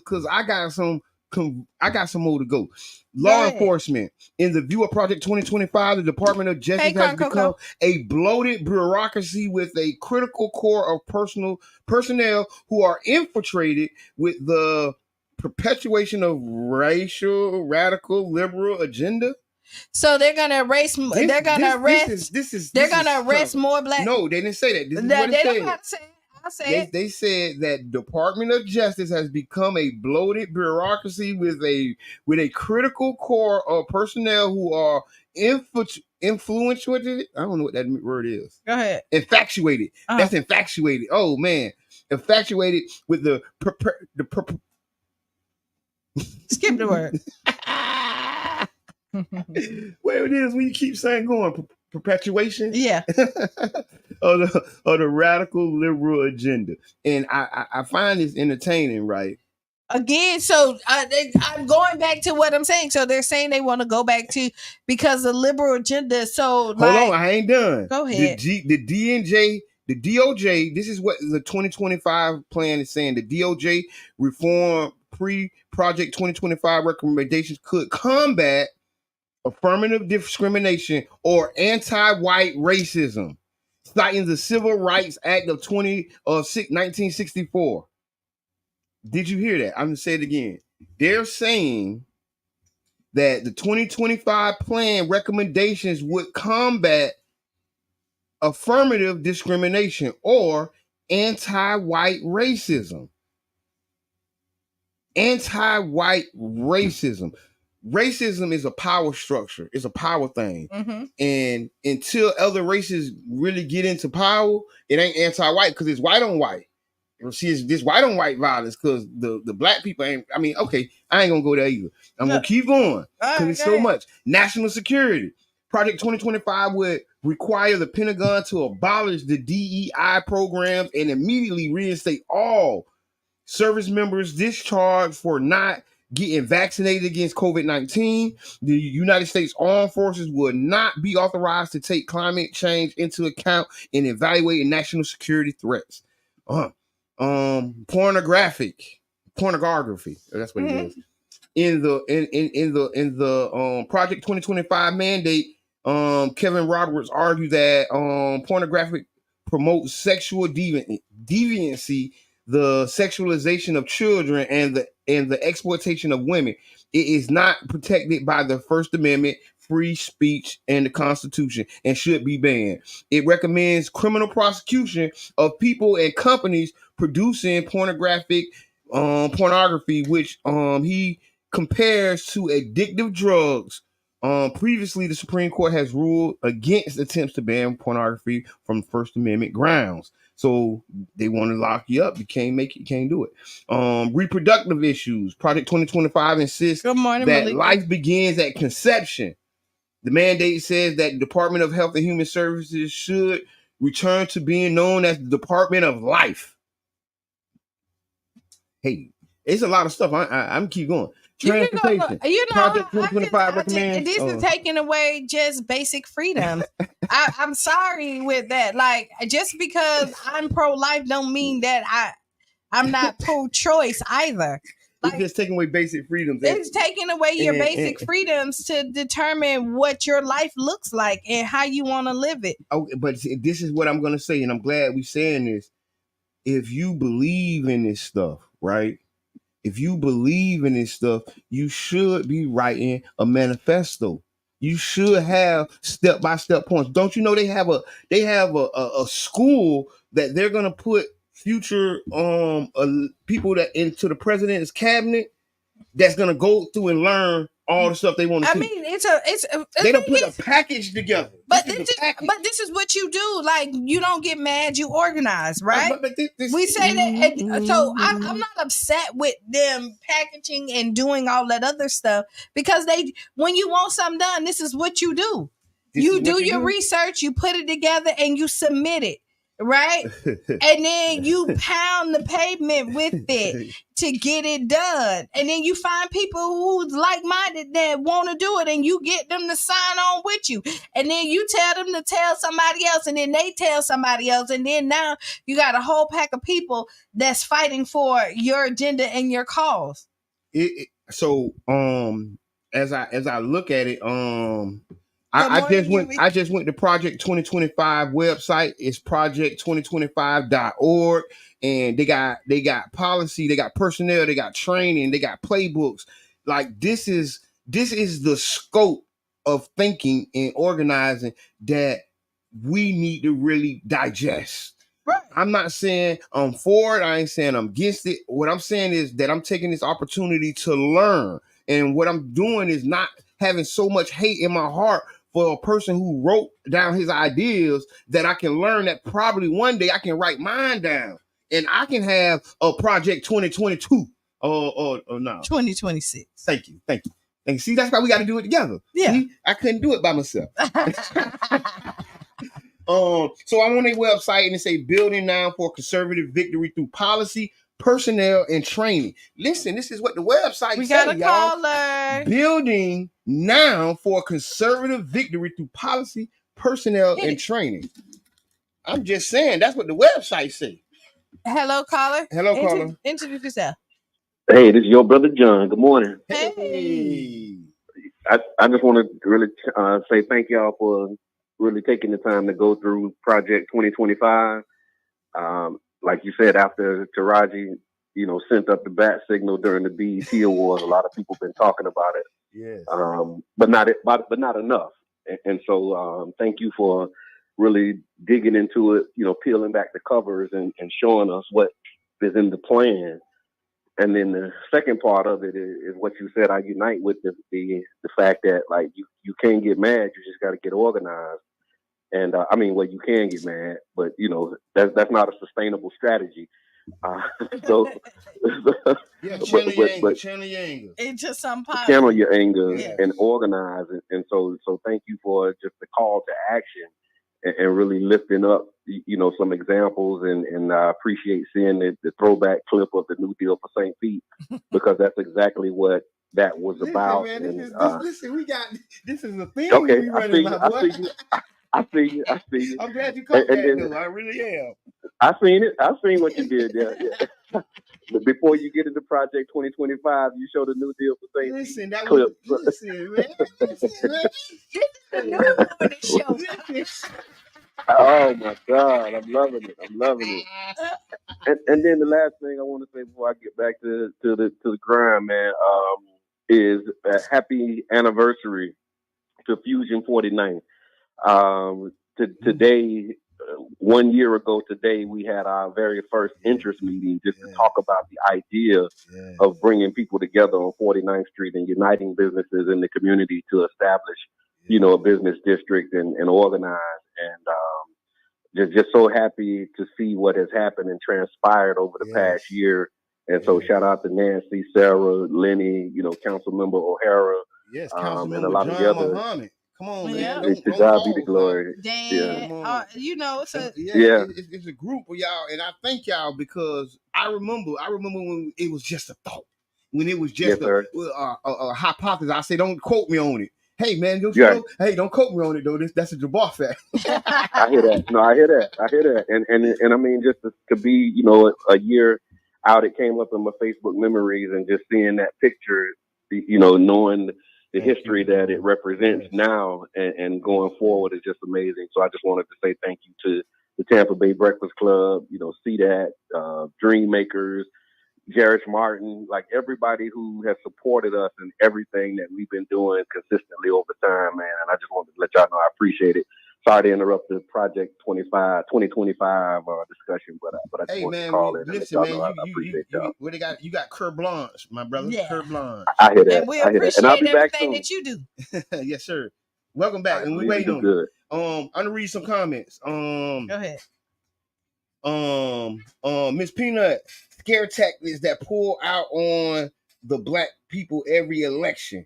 Cause I got some more to go. Law enforcement. In the view of Project 2025, the Department of Justice has become a bloated bureaucracy with a critical core of personnel who are infiltrated with the perpetuation of racial, radical, liberal agenda. So they're gonna erase. They're gonna arrest. They're gonna arrest more black. No, they didn't say that. This is what they don't have to say. I say it. They said that Department of Justice has become a bloated bureaucracy with a critical core of personnel who are influential. I don't know what that word is. Go ahead. Infatuated. That's infatuated. Oh man, infatuated with the skip the word. Where it is when you keep saying going perpetuation, yeah, of the radical liberal agenda, and I find this entertaining, right? Again, so I'm going back to what I'm saying. So they're saying they want to go back to because the liberal agenda. So hold on, I ain't done. Go ahead. The DNJ. The DOJ, this is what the 2025 plan is saying. The DOJ reform pre-Project 2025 recommendations could combat affirmative discrimination or anti-white racism, citing the Civil Rights Act of 1964. Did you hear that? I'm going to say it again. They're saying that the 2025 plan recommendations would combat affirmative discrimination or anti-white racism. Anti-white racism. Racism is a power structure. It's a power thing. And until other races really get into power, it ain't anti-white because it's white on white. See, it's this white on white violence because the black people ain't, okay, I ain't gonna go there either. I'm gonna keep going because it's so much. National security. Project 2025 would require the Pentagon to abolish the DEI programs and immediately reinstate all service members discharged for not getting vaccinated against COVID-19. The United States Armed Forces would not be authorized to take climate change into account in evaluating national security threats. Pornography. That's what it is. In the Project 2025 mandate, Kevin Roberts argued that pornographic promotes sexual deviancy, the sexualization of children, and the exploitation of women. It is not protected by the First Amendment, free speech, and the Constitution, and should be banned. It recommends criminal prosecution of people and companies producing pornography, which he compares to addictive drugs. Previously, the Supreme Court has ruled against attempts to ban pornography from First Amendment grounds. So they want to lock you up. You can't make it. You can't do it. Reproductive issues. Project 2025 insists that Malika. Life begins at conception. The mandate says that the Department of Health and Human Services should return to being known as the Department of Life. Hey, it's a lot of stuff. I'm keep going. Transportation. Project 2025 recommends. This is taking away just basic freedom. I'm sorry with that. Like, just because I'm pro-life don't mean that I'm not pro-choice either. Like, it's just taking away basic freedoms. It's taking away your basic freedoms to determine what your life looks like and how you want to live it. Okay, but this is what I'm going to say, and I'm glad we're saying this. If you believe in this stuff, right? If you believe in this stuff, you should be writing a manifesto. You should have step-by-step points. Don't you know they have a school that they're gonna put future people that into the president's cabinet that's gonna go through and learn all the stuff they want to. I mean, they don't put a package together. But this is what you do. Like, you don't get mad, you organize, right? We say that. So I'm not upset with them packaging and doing all that other stuff, because when you want something done, this is what you do. You do your research, you put it together, and you submit it. Right? And then you pound the pavement with it to get it done. And then you find people who's like-minded that want to do it, and you get them to sign on with you. And then you tell them to tell somebody else, and then they tell somebody else. And then now you got a whole pack of people that's fighting for your agenda and your cause. So as I look at it, I just went to Project 2025 website. It's project2025.org, and they got policy, they got personnel, they got training, they got playbooks. Like, this is the scope of thinking and organizing that we need to really digest. Right. I'm not saying I'm for it. I ain't saying I'm against it. What I'm saying is that I'm taking this opportunity to learn, and what I'm doing is not having so much hate in my heart for a person who wrote down his ideas, that I can learn that probably one day I can write mine down, and I can have a Project 2022 or no 2026. Thank you. See, that's why we got to do it together. Yeah. See, I couldn't do it by myself. So I'm on their website, and they say building now for conservative victory through policy, personnel, and training. Listen, this is what the website says. We got a caller. Building now for conservative victory through policy, personnel, and training. I'm just saying, that's what the website says. Hello, caller. Hello, caller. Introduce yourself. Hey, this is your brother John. Good morning. Hey. I just want to really say thank y'all for really taking the time to go through Project 2025. Like you said, after Taraji, sent up the bat signal during the BET Awards, a lot of people been talking about it. Yes. But not enough. And so thank you for really digging into it, peeling back the covers and showing us what is in the plan. And then the second part of it is what you said. I unite with the fact that, like, you can't get mad. You just got to get organized. And you can get mad, but that's not a sustainable strategy. Channel your anger into some positive. Channel your anger and organize it. And so thank you for just the call to action and really lifting up, some examples, and I appreciate seeing the throwback clip of the New Deal for St. Pete, because that's exactly what that was about. Man, and listen, we got this is a thing okay, we I running, see you. my I boy. see you. I see you. I see you. I'm glad you And, caught and that, then though. I really am. I seen it. I seen what you did there. Yeah. But before you get into Project 2025, you show the New Deal for St. Pete Listen, that was clip. listen, man. Listen, man. This is the new morning show. Oh my God, I'm loving it. I'm loving it. And then the last thing I want to say before I get back to the grind, man, is a happy anniversary to Fusion 49. Today, 1 year ago today, we had our very first interest meeting just to talk about the idea of bringing people together on 49th Street and uniting businesses in the community to establish, a business district and organize. And just so happy to see what has happened and transpired over the past year. And so shout out to Nancy, Sarah, Lenny, Council Member O'Hara, Yes, Council and a Member lot of the John other. Muhammad. Come on, man. To Don't God be the pause now. glory. Yeah. Dan, it's a It's a group of y'all, and I thank y'all because I remember when it was just a thought, when it was just a hypothesis. I say, don't quote me on it. Hey man, don't you know? Hey, don't quote me on it though. That's a Jabbar fact. I hear that. No, I hear that. And I mean, just to be, a year out, it came up in my Facebook memories, and just seeing that picture, knowing the history that it represents now and going forward is just amazing. So I just wanted to say thank you to the Tampa Bay Breakfast Club, CDAT, Dream Makers, Jerish Martin, like everybody who has supported us in everything that we've been doing consistently over time, man. And I just wanted to let y'all know I appreciate it. Sorry to interrupt the Project 2025 discussion, but I just wanted to call in and let y'all know I appreciate y'all. What they got? You got carte blanche, my brother. Yeah. Carte blanche. I hear that. And we I hear that. appreciate And I'll be back everything soon. that you do. Yes, sir. Welcome back, and we waiting on good. I'm gonna read some comments. Go ahead. Miss Peanut, scare tactics that pull out on the black people every election.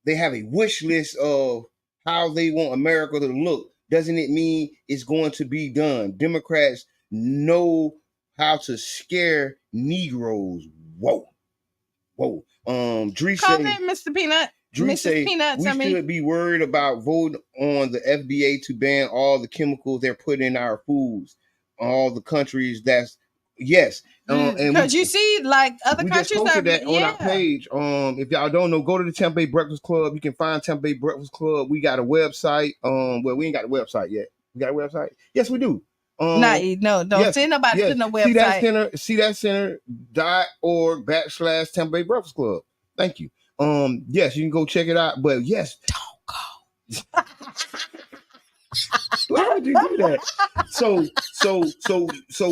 They have a wish list of how they want America to look. Doesn't it mean it's going to be done? Democrats know how to scare Negroes. Whoa. Dree Call say, in Mr. Peanut. Dree Mrs. say Peanuts, we should be worried about voting on the FDA to ban all the chemicals they're putting in our foods. All the countries that's yes. And because you see, like other we countries just posted that on our yeah. page. If y'all don't know, go to the Tampa Bay Breakfast Club. You can find Tampa Bay Breakfast Club. We got a website. Well, we ain't got a website yet. We got a website? Yes, we do. Don't send nobody to no website. See that center.org / Tampa Bay Breakfast Club. Thank you. Yes, you can go check it out. But yes, don't go. Why would you do that? So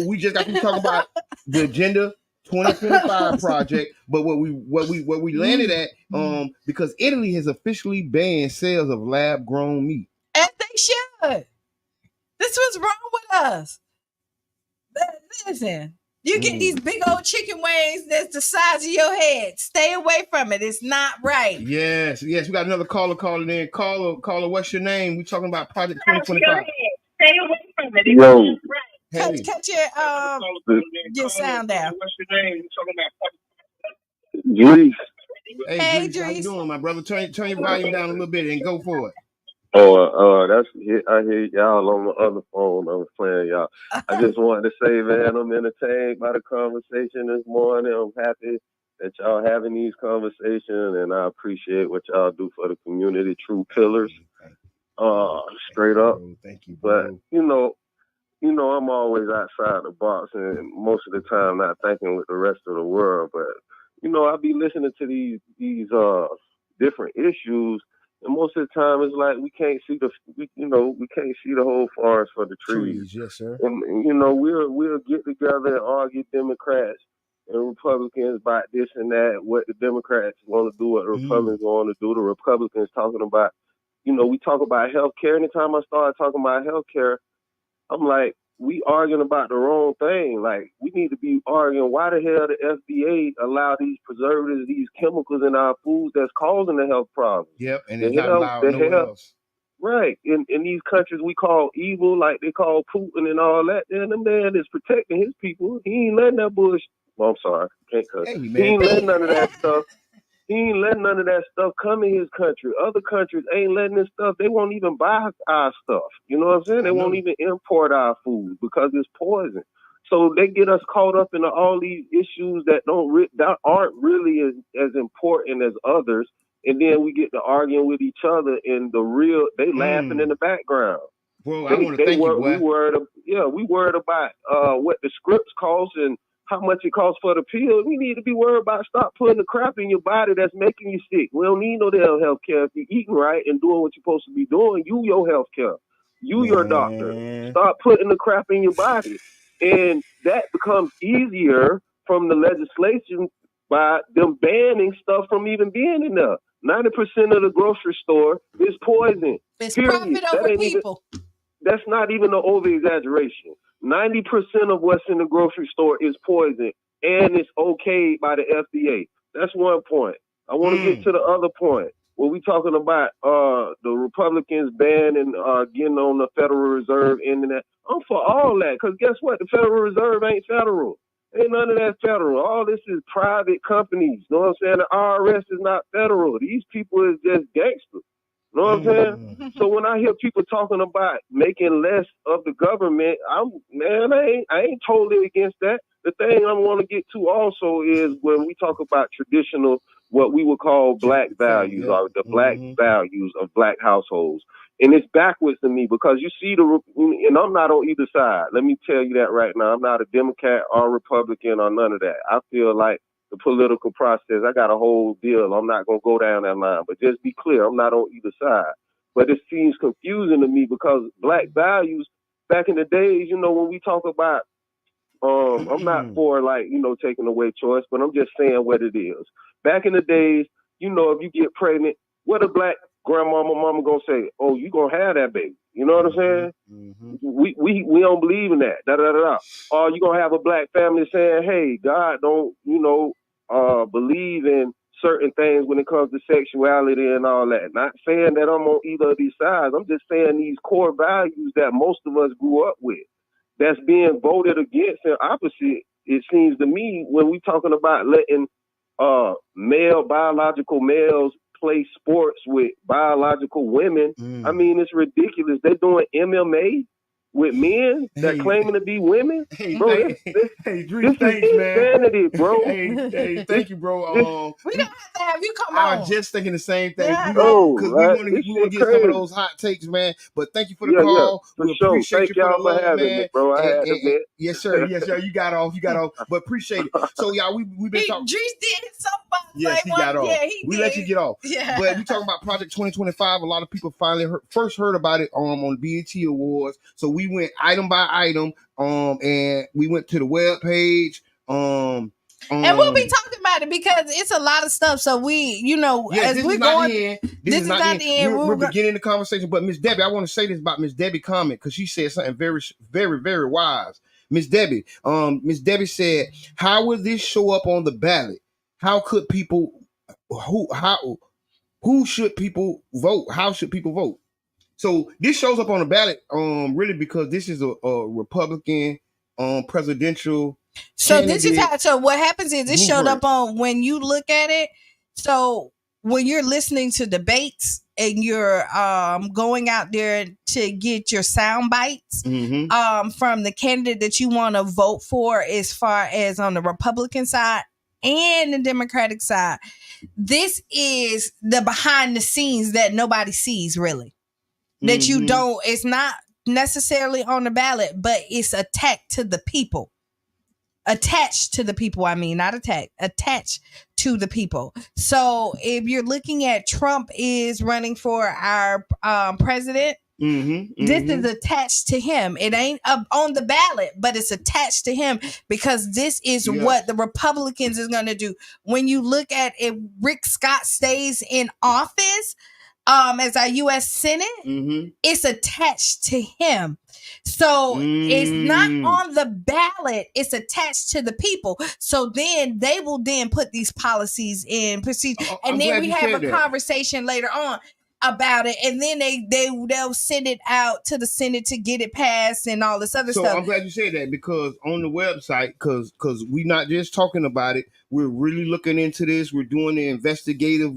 we just got to talk about the Agenda 2025 project. But what we landed at, because Italy has officially banned sales of lab grown meat. And they should. This was wrong with us. Listen, you get these big old chicken wings that's the size of your head. Stay away from it. It's not right. Yes. We got another caller calling in. Caller, what's your name? We're talking about Project 2025. Stay away from it. It's not right. Hey. Cut your sound down. What's your name? We're talking about Drees. Hey, Drees, how you doing, my brother? Turn your volume down a little bit and go for it. I hear y'all on the other phone. I was playing y'all. I just wanted to say, man, I'm entertained by the conversation this morning. I'm happy that y'all having these conversations, and I appreciate what y'all do for the community. True pillars, straight up. Thank you, bro. But I'm always outside the box, and most of the time not thinking with the rest of the world. But I be listening to these different issues. And most of the time, it's like we can't see the whole forest for the trees. Yes, sir. And we'll get together and argue Democrats and Republicans about this and that, what the Democrats want to do, what the Republicans want to do. The Republicans talking about, we talk about health care. Anytime I start talking about health care, I'm like, we arguing about the wrong thing. Like, we need to be arguing why the hell the FDA allow these preservatives, these chemicals in our foods that's causing the health problems. Yep, and it's not allowed nowhere else. Right. In these countries we call evil, like they call Putin and all that, then the man is protecting his people. He ain't letting that bullshit. Well, I'm sorry, can't cuss. Hey, He man, ain't letting none of that stuff. He ain't letting none of that stuff come in his country. Other countries ain't letting this stuff. They won't even buy our stuff. You know what I'm saying? They won't even import our food because it's poison. So they get us caught up in all these issues that that aren't really as important as others, and then we get to arguing with each other. And they laughing in the background. Bro, I want to thank you, boy. We worried about what the scripts cost and how much it costs for the pill. We need to be worried about stop putting the crap in your body that's making you sick. We don't need no damn health care. If you're eating right and doing what you're supposed to be doing, you your health care. You your doctor. Stop putting the crap in your body. And that becomes easier from the legislation by them banning stuff from even being in there. 90% of the grocery store is poison. It's period. profit over people. That's not even an over exaggeration. 90% of what's in the grocery store is poison, and it's okayed by the FDA. That's one point. I want to get to the other point. When we talking about the Republicans banning getting on the Federal Reserve, ending that, I'm for all that. Because guess what? The Federal Reserve ain't federal. Ain't none of that federal. All this is private companies. You know what I'm saying? The IRS is not federal. These people is just gangsters. You know what I'm saying? So when I hear people talking about making less of the government, I ain't totally against that. The thing I want to get to also is when we talk about traditional, what we would call black values, or the black values of black households. And it's backwards to me because you see and I'm not on either side. Let me tell you that right now. I'm not a Democrat or Republican or none of that. I feel like the political process, I got a whole deal. I'm not going to go down that line, but just be clear, I'm not on either side. But it seems confusing to me because black values, back in the days, when we talk about, I'm not for taking away choice, but I'm just saying what it is. Back in the days, if you get pregnant, what a black grandmama, mama gonna say? Oh, you gonna have that baby. You know what I'm saying? We don't believe in that. Or you gonna have a black family saying, hey, God don't, believe in certain things when it comes to sexuality and all that. Not saying that I'm on either of these sides. I'm just saying these core values that most of us grew up with, that's being voted against and opposite, it seems to me, when we talking about letting biological males play sports with biological women. I mean, it's ridiculous. They're doing MMA with men that claiming to be women. Bro, this is insanity, bro. Hey, thank you, bro. We don't have to have you come I on. was just thinking the same thing. Yeah. We want to get some of those hot takes, man. But thank you for the call. We appreciate you for the love, man. Me, bro. I had to admit. Yes, sir. Yes, sir. You got off. But appreciate it. So, y'all, we've been talking. Drees did somebody. Yes, he got off. Yeah, he we did. Let you get off. Yeah. But we talking about Project 2025. A lot of people finally first heard about it on BET Awards. So we went item by item, and we went to the web page. And we'll be talking about it because it's a lot of stuff. So as we're going, this is not the end. We're beginning the conversation. But Miss Debbie, I want to say this about Miss Debbie comment because she said something very, very, very wise. Miss Debbie said, "How will this show up on the ballot? How could people? Who should people vote? How should people vote?" So this shows up on the ballot, really because this is a Republican presidential. So this is how. So what happens is this showed up on when you look at it. So when you're listening to debates and you're going out there to get your sound bites from the candidate that you want to vote for, as far as on the Republican side and the Democratic side, this is the behind the scenes that nobody sees really. That you don't. It's not necessarily on the ballot, but it's attached to the people. Attached to the people, not attacked, attached to the people. So if you're looking at Trump is running for our president, this is attached to him. It ain't on the ballot, but it's attached to him because this is what the Republicans is going to do. When you look at if Rick Scott stays in office as our U.S. Senate, it's attached to him. So it's not on the ballot, it's attached to the people. So then they will then put these policies in procedure. And then we have a conversation later on. about it, and then they'll send it out to the Senate to get it passed and all this other So stuff. I'm glad you said that, because on the website, because we're not just talking about it, we're really looking into this. We're doing the investigative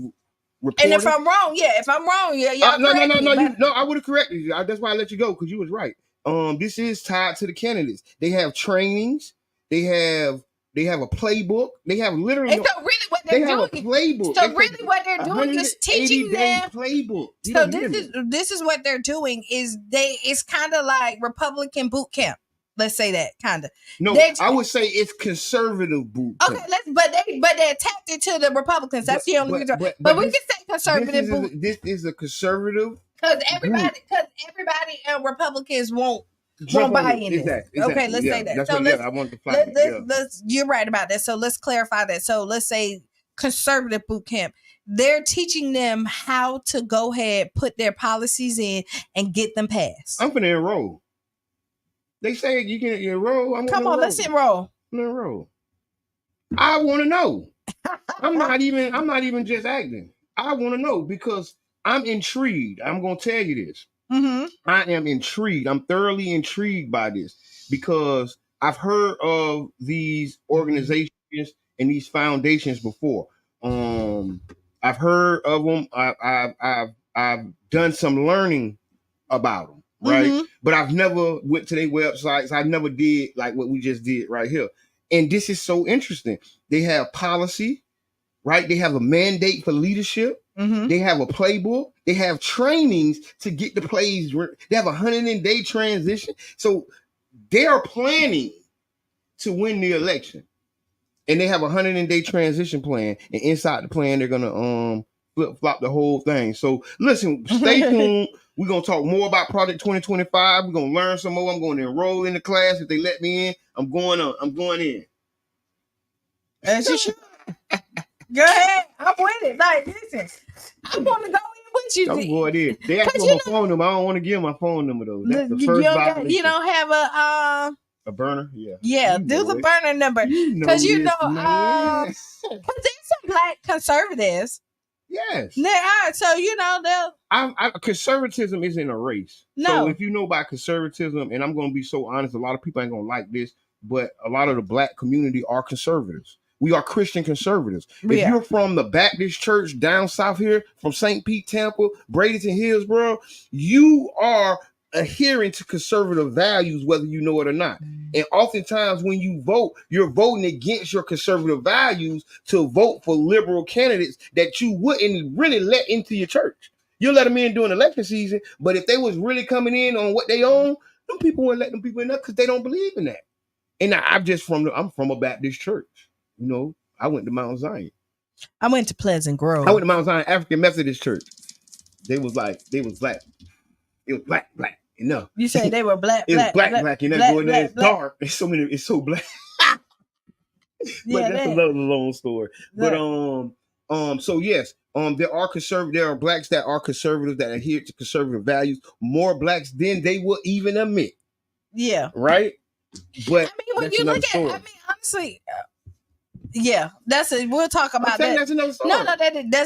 reporting. And if I'm wrong, y'all no, correct me, I would have corrected you. That's why I let you go, because you was right. This is tied to the candidates. They have trainings. They have a playbook. They have literally. And so really what they're doing, have a playbook. So really what they're doing is teaching them playbook. So this is what they're doing is it's kind of like Republican boot camp. Let's say that kind of. No, I would say it's conservative boot camp. Okay, but they're tapped into the Republicans. That's the only reason. But we can say conservative boot. This is a conservative because everybody Republicans won't buy in exactly. Okay, let's say that. That's so I want to flag let's you're right about that. So let's clarify that. So let's say conservative boot camp. They're teaching them how to go ahead, put their policies in, and get them passed. I'm gonna enroll. They say you can enroll. Come on, let's enroll. Enroll. I want to know. I'm not even just acting. I want to know because I'm intrigued. I'm gonna tell you this. Mm-hmm. I am intrigued. I'm thoroughly intrigued by this because I've heard of these organizations and these foundations before. I've heard of them. I've done some learning about them, right? Mm-hmm. But I've never went to their websites. I never did like what we just did right here. And this is so interesting. They have policy, right? They have a mandate for leadership. Mm-hmm. They have a playbook. They have trainings to get the plays. They have a 100-day transition. So they are planning to win the election. And they have a 100-day transition plan. And inside the plan, they're going to flip-flop the whole thing. So listen, stay tuned. We're going to talk more about Project 2025. We're going to learn some more. I'm going to enroll in the class. If they let me in, I'm going in. As you should. Go ahead. I'm with it. Like, listen, I want to go in with you. I'm going in. They asked for my phone number. I don't want to give my phone number though. That's the first you don't have a burner? Yeah. Yeah, do the burner number. Because because there's some black conservatives. Yes. There are. So, they'll. Conservatism isn't a race. No. So if you know about conservatism, and I'm going to be so honest, a lot of people ain't going to like this, but a lot of the black community are conservatives. We are Christian conservatives. If you're from the Baptist church down south here, from St. Pete, Tampa, Bradenton, Hillsborough, you are adhering to conservative values, whether you know it or not. And oftentimes when you vote, you're voting against your conservative values to vote for liberal candidates that you wouldn't really let into your church. You'll let them in during election season, but if they was really coming in on what they own, them people wouldn't let them people in there because they don't believe in that. And I'm from a Baptist church. I went to Mount Zion. I went to Pleasant Grove. I went to Mount Zion African Methodist Church. They was black. It was black. You said they were black. It was black. You know, going there, it's dark. It's so black. But that's another long story. But so yes, there are blacks that are conservative, that adhere to conservative values. More blacks than they will even admit. Yeah. Right. But when you look at, honestly. Yeah, we'll talk about that. That's another story. No,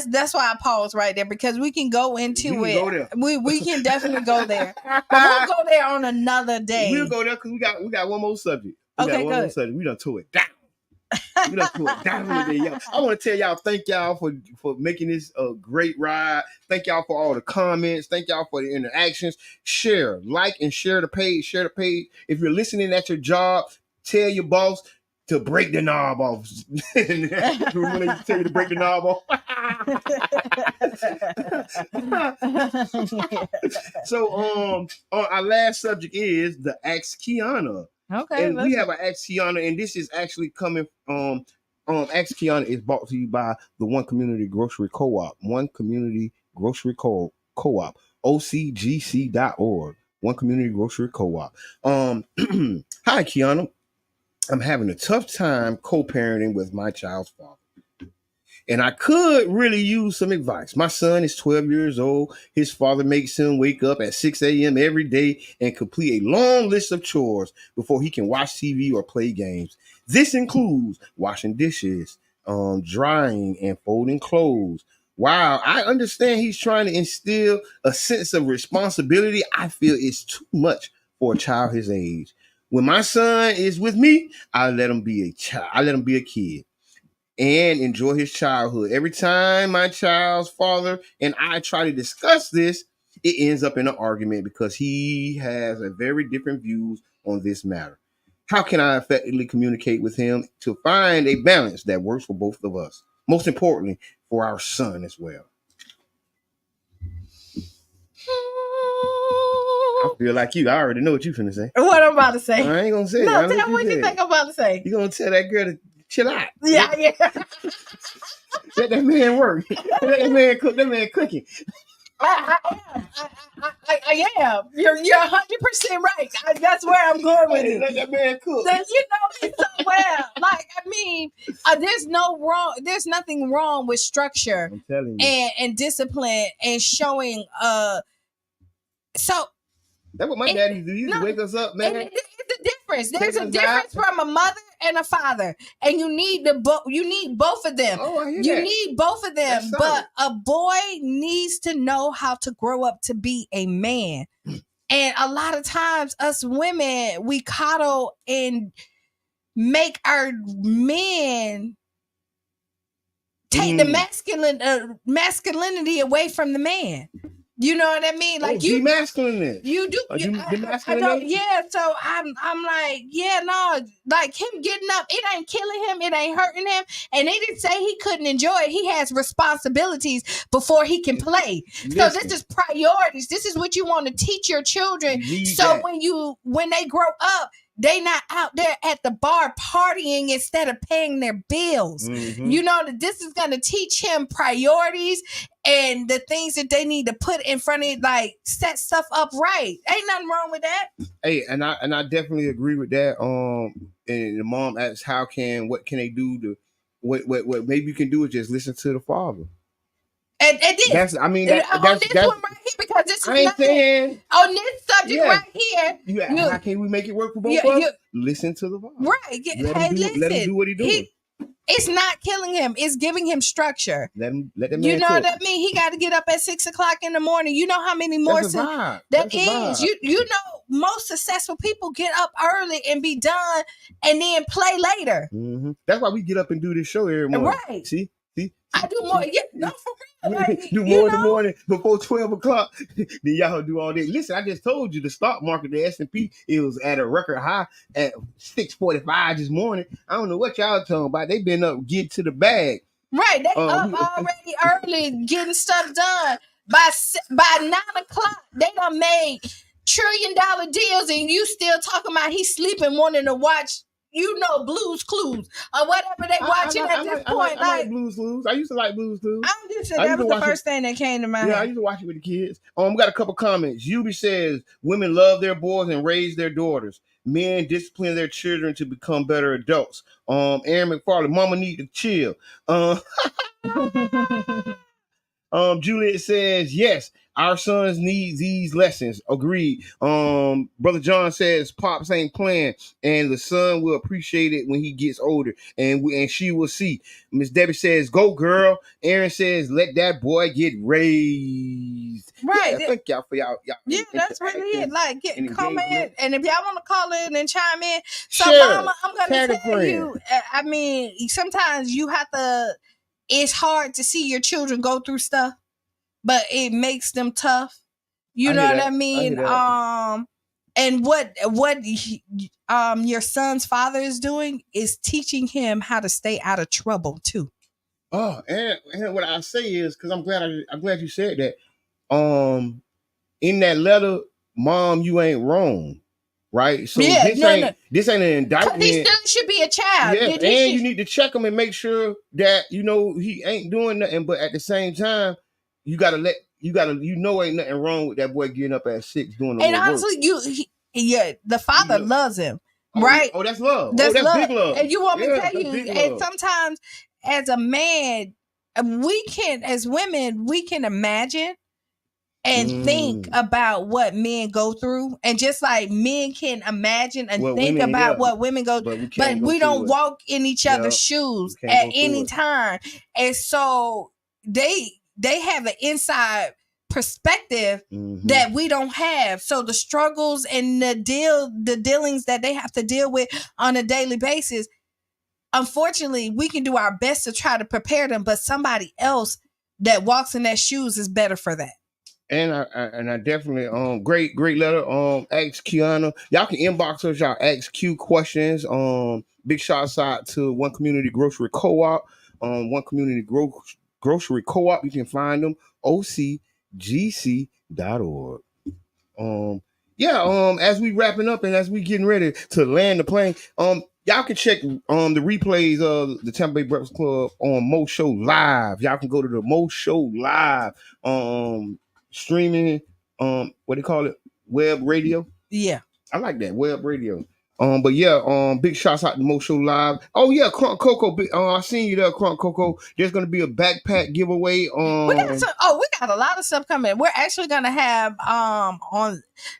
that's why I paused right there because we can go into it. Go there. We can definitely go there, but we'll go there on another day. We'll go there because we got one more subject. We done tore it down. We done tore it down today, y'all. I want to tell y'all, thank y'all for making this a great ride. Thank y'all for all the comments. Thank y'all for the interactions. Share, like, and share the page. Share the page. If you're listening at your job, tell your boss to break the knob off. Remember they tell you to break the knob off? So our last subject is the Ask Kiana. Okay. And we have an Ask Kiana, and this is actually coming Ask Kiana is brought to you by the One Community Grocery Co-op. One Community Grocery Co-op. OCGC.org. One Community Grocery Co-op. Hi Kiana. I'm having a tough time co-parenting with my child's father. And I could really use some advice. My son is 12 years old. His father makes him wake up at 6 a.m. every day and complete a long list of chores before he can watch TV or play games. This includes washing dishes, drying and folding clothes, While I understand he's trying to instill a sense of responsibility, I feel it's too much for a child his age. When my son is with me, I let him be a child. I let him be a kid and enjoy his childhood. Every time my child's father and I try to discuss this, it ends up in an argument because he has a very different views on this matter. How can I effectively communicate with him to find a balance that works for both of us? Most importantly, for our son as well. I feel like you. I already know what you're finna say. What I'm about to say. I ain't gonna say no, that. tell what you think I'm about to say. You gonna tell that girl to chill out. Yeah. Let that man work. Let that man cook. That man cooking. I am. You're 100% right. That's where I'm going with it. Let that man cook. So, you know me so well. Like, I mean, there's nothing wrong with structure I'm telling you. and discipline and showing so that's what my daddy used to do. He used to wake us up, man. It's a difference. There's a difference from a mother and a father, and you need both of them. Oh, I hear you that. need both of them, but a boy needs to know how to grow up to be a man. And a lot of times, us women, we coddle and make our men take the masculinity away from the man. You know what I mean? Like you demasculinate. You do. I don't. Yeah. So I'm like, yeah, no. Like him getting up, it ain't killing him. It ain't hurting him. And they didn't say he couldn't enjoy it. He has responsibilities before he can play. So this is priorities. This is what you want to teach your children. So when they grow up, they not out there at the bar partying instead of paying their bills. Mm-hmm. You know that this is going to teach him priorities and the things that they need to put in front of, like set stuff up right. Ain't nothing wrong with that. Hey, and I definitely agree with that. And the mom asks, what can they do to what maybe you can do is just listen to the father. And this, that's on this one right here, because this is nothing on this subject right here. How can we make it work for both of us? Listen to the father. Right. Let him do what he's doing. It's not killing him. It's giving him structure. Let him man You know cook. what I mean? He got to get up at 6 o'clock in the morning. You know how many more That's a vibe. That is. You know, most successful people get up early and be done and then play later. Mm-hmm. That's why we get up and do this show every morning. Right. See? I do more. Yeah, no, for real. Like, do more in the morning before 12 o'clock. Then y'all do all that. Listen, I just told you the stock market, the S&P, it was at a record high at 6:45 this morning. I don't know what y'all talking about. They been up getting to the bag. Right. They up already early getting stuff done. By 9 o'clock, they done made $1 trillion deals and you still talking about he sleeping wanting to watch, Blue's Clues or whatever they watching at this point. I like Blue's Clues. I used to like Blue's Clues. I'm just saying that was the first thing that came to mind. Yeah, I used to watch it with the kids. We got a couple comments. Yubi says, women love their boys and raise their daughters. Men discipline their children to become better adults. Aaron McFarlane, mama need to chill. Juliet says, yes, our sons need these lessons. Agreed. Brother John says, Pops ain't playing, and the son will appreciate it when he gets older, and she will see. Miss Debbie says, go girl. Aaron says, let that boy get raised. Right. Yeah, thank y'all for y'all. Yeah, that's really it. Like, comment, and if y'all want to call in and chime in. So, sure. Mama, I'm going to tell you, I mean, sometimes you have to, it's hard to see your children go through stuff, but it makes them tough. You know what I mean? And what your son's father is doing is teaching him how to stay out of trouble too. Oh, and what I say is, because I'm glad you said that. In that letter, Mom, you ain't wrong. Right, so this ain't an indictment. He still should be a child. Yeah, you need to check him and make sure that he ain't doing nothing. But at the same time, ain't nothing wrong with that boy getting up at 6 doing the and honestly, the father loves him, right? Oh, that's love. That's big love. And you want me to tell you, and sometimes as a man, as women, we can imagine and think about what men go through, and just like men can imagine and think about what women go through, but we don't walk in each other's shoes at any time. And so they have an inside perspective that we don't have. So the struggles and the dealings that they have to deal with on a daily basis, unfortunately, we can do our best to try to prepare them, but somebody else that walks in their shoes is better for that. And I definitely great letter. Ask Kiana. Y'all can inbox us y'all ask Q questions. Big shouts out to One Community Grocery Co-op. One Community Grocery Co-op. You can find them ocgc.org. As we wrapping up and as we getting ready to land the plane, y'all can check the replays of the Tampa Bay Breakfast Club on Mo Show Live. Y'all can go to the Mo Show Live streaming, what do you call it? Web radio. Yeah. I like that, web radio. Big shouts out to Mo Show Live. Oh yeah, Crunk Coco. I seen you there, Crunk Coco. There's gonna be a backpack giveaway. We got a lot of stuff coming. We're actually gonna have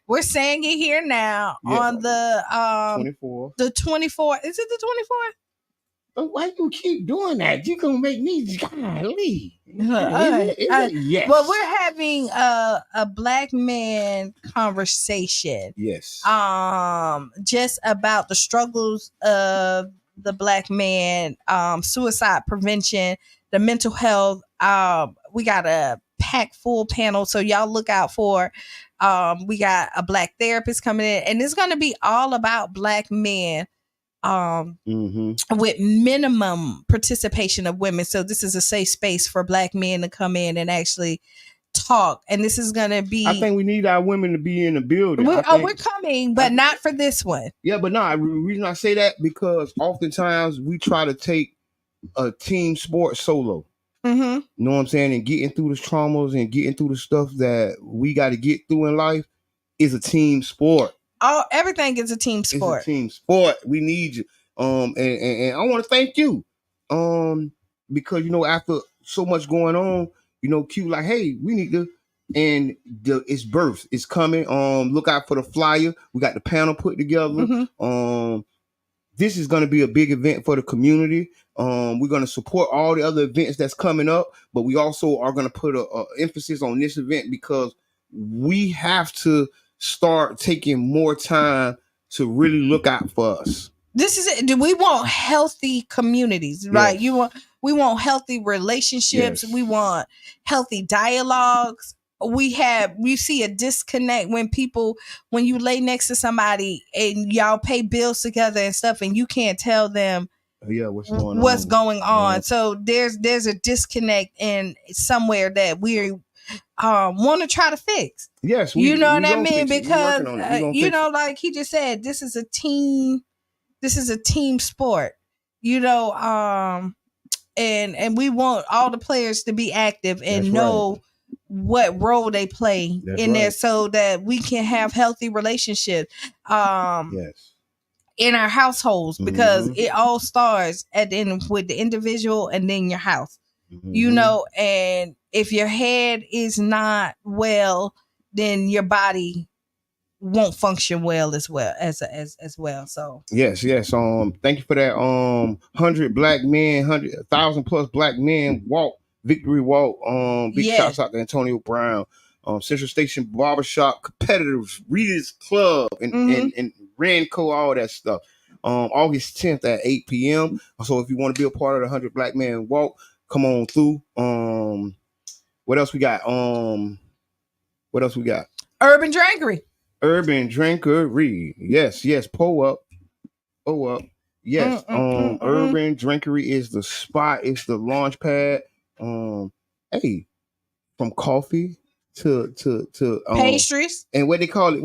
we're saying it here now on the 24th. The 24th. Is it the 24th? Why you keep doing that? You gonna make me golly. Yes. Well, we're having a black man conversation. Yes. Just about the struggles of the black man, suicide prevention, the mental health. We got a packed full panel, so y'all look out for. We got a black therapist coming in, and it's gonna be all about black men. With minimum participation of women. So this is a safe space for black men to come in and actually talk. And this is going to be... I think we need our women to be in the building. We're coming, but not for this one. Yeah, but no, the reason I say that, because oftentimes we try to take a team sport solo. You know what I'm saying? And getting through the traumas and getting through the stuff that we got to get through in life is a team sport. Everything is a team sport. It's a team sport. We need you. And I want to thank you. Because after so much going on, Q like, hey, we need to, and it's birth. It's coming. Look out for the flyer. We got the panel put together. This is going to be a big event for the community. We're going to support all the other events that's coming up, but we also are going to put a emphasis on this event because we have to start taking more time to really look out for us. This is it. We want healthy communities, right? Yes. We want healthy relationships. Yes. We want healthy dialogues. We see a disconnect when you lay next to somebody and y'all pay bills together and stuff, and you can't tell them what's going on. Yeah. So there's a disconnect in somewhere that we want to try to fix. Yes, you know what I mean? Because like he just said, this is a team sport. And we want all the players to be active and know what role they play there so that we can have healthy relationships in our households, because it all starts at the end with the individual and then your house. And if your head is not well, then your body won't function well as well. So yes. Thank you for that. 100 black men, 1,000 plus black men victory walk. Big shouts out to Antonio Brown, Central Station Barbershop, Competitors, Readers Club, and Ranco, all that stuff. August 10th at 8 p.m. So if you want to be a part of the 100 black men walk, come on through. What else we got? Urban Drinkery. Yes. Pull up. Yes. Urban Drinkery is the spot. It's the launch pad. Hey, from coffee to pastries and what they call it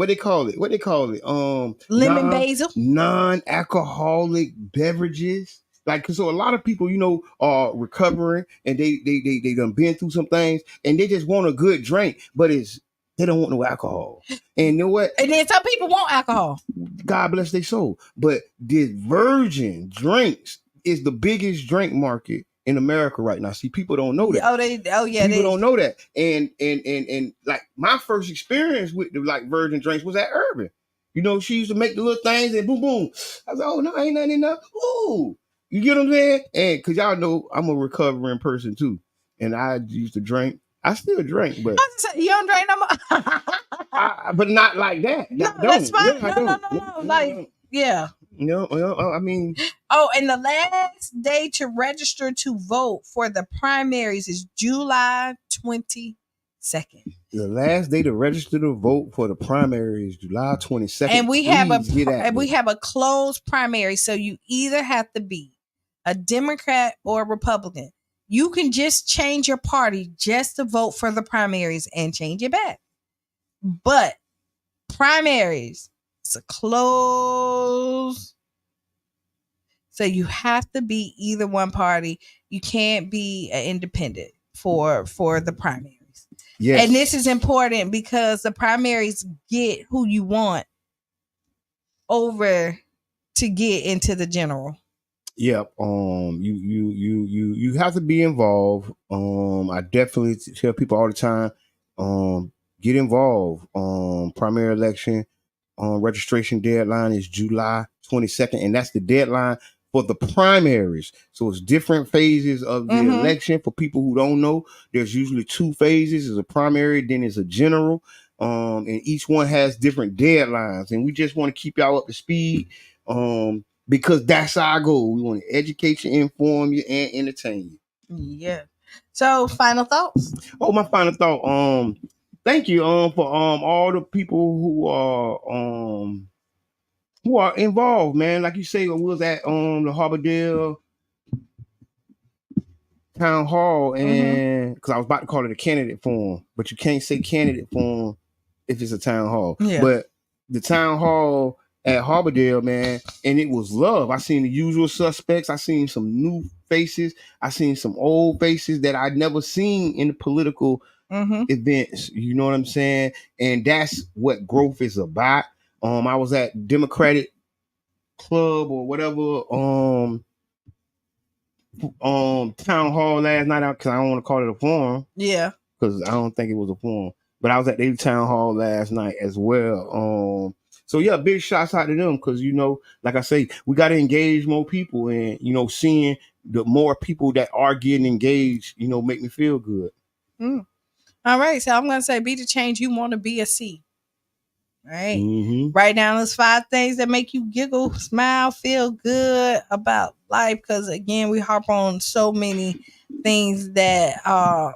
lemon basil, non-alcoholic beverages. Like, so a lot of people, are recovering and they done been through some things and they just want a good drink, but they don't want no alcohol. And you know what? And then some people want alcohol. God bless their soul. But the Virgin Drinks is the biggest drink market in America right now. See, people don't know that. People don't know that. And like my first experience with the Virgin Drinks was at Urban. She used to make the little things and boom, boom. I was like, oh no, ain't nothing enough. Ooh. You get what I'm saying? And because y'all know I'm a recovering person too. And I used to drink I still drink, but You don't drink no more. but not like that. No, I that's don't. fine. Yeah, I No, don't. like, yeah. I mean. Oh, and the last day to register to vote for the primaries is July 22nd. The last day to register to vote for the primary is July 22nd. And we have a closed primary, so you either have to be a Democrat or a Republican. You can just change your party just to vote for the primaries and change it back. But primaries, it's a closed. So you have to be either one party. You can't be an independent for the primaries. Yes. And this is important because the primaries get who you want over to get into the general. Yep. You have to be involved. I definitely tell people all the time, get involved. Primary election registration deadline is July 22nd, and that's the deadline for the primaries. So it's different phases of the election. For people who don't know, there's usually 2 phases. There's a primary, then there's a general. And each one has different deadlines. And we just want to keep y'all up to speed. Because that's our goal. We want to educate you, inform you, and entertain you. Yeah. So final thoughts. Oh, my final thought. Thank you for all the people who are involved, man. Like you say, we was at the Harbordale Town Hall, and because I was about to call it a candidate forum, but you can't say candidate forum if it's a town hall. Yeah. But the town hall at Harbordale, man, and it was love. I seen the usual suspects. I seen some new faces. I seen some old faces that I'd never seen in the political events. You know what I'm saying? And that's what growth is about. I was at Democratic Club or whatever town hall last night because I don't want to call it a forum. Yeah. Because I don't think it was a forum. But I was at the town hall last night as well. So yeah, big shouts out to them because like I say, we got to engage more people, and seeing the more people that are getting engaged, make me feel good. All right, so I'm gonna say, be the change you want to be a C. Right. Write down those 5 things that make you giggle, smile, feel good about life. Because again, we harp on so many things that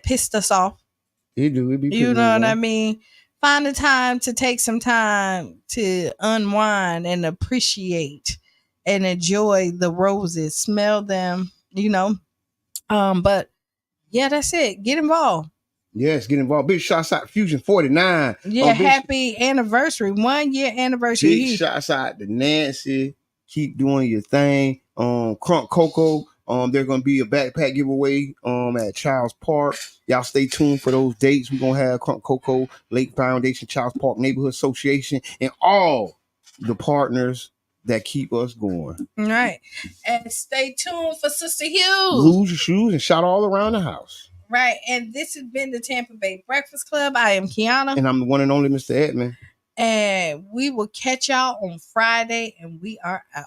pissed us off. It do. It be you know what I mean? Find the time to take some time to unwind and appreciate and enjoy the roses. Smell them. But yeah, that's it. Get involved. Yes, get involved. Big shouts out Fusion 49. Yeah, happy anniversary. 1 year anniversary. Big shouts out to Nancy. Keep doing your thing. Crunk Cocoa. There's gonna be a backpack giveaway at Childs Park. Y'all stay tuned for those dates. We're gonna have Crunk Cocoa, Lake Foundation, Childs Park Neighborhood Association, and all the partners that keep us going. All right. And stay tuned for Sister Hughes. Lose your shoes and shout all around the house. Right. And this has been the Tampa Bay Breakfast Club. I am Kiana. And I'm the one and only Mr. Edmond. And we will catch y'all on Friday, and we are out.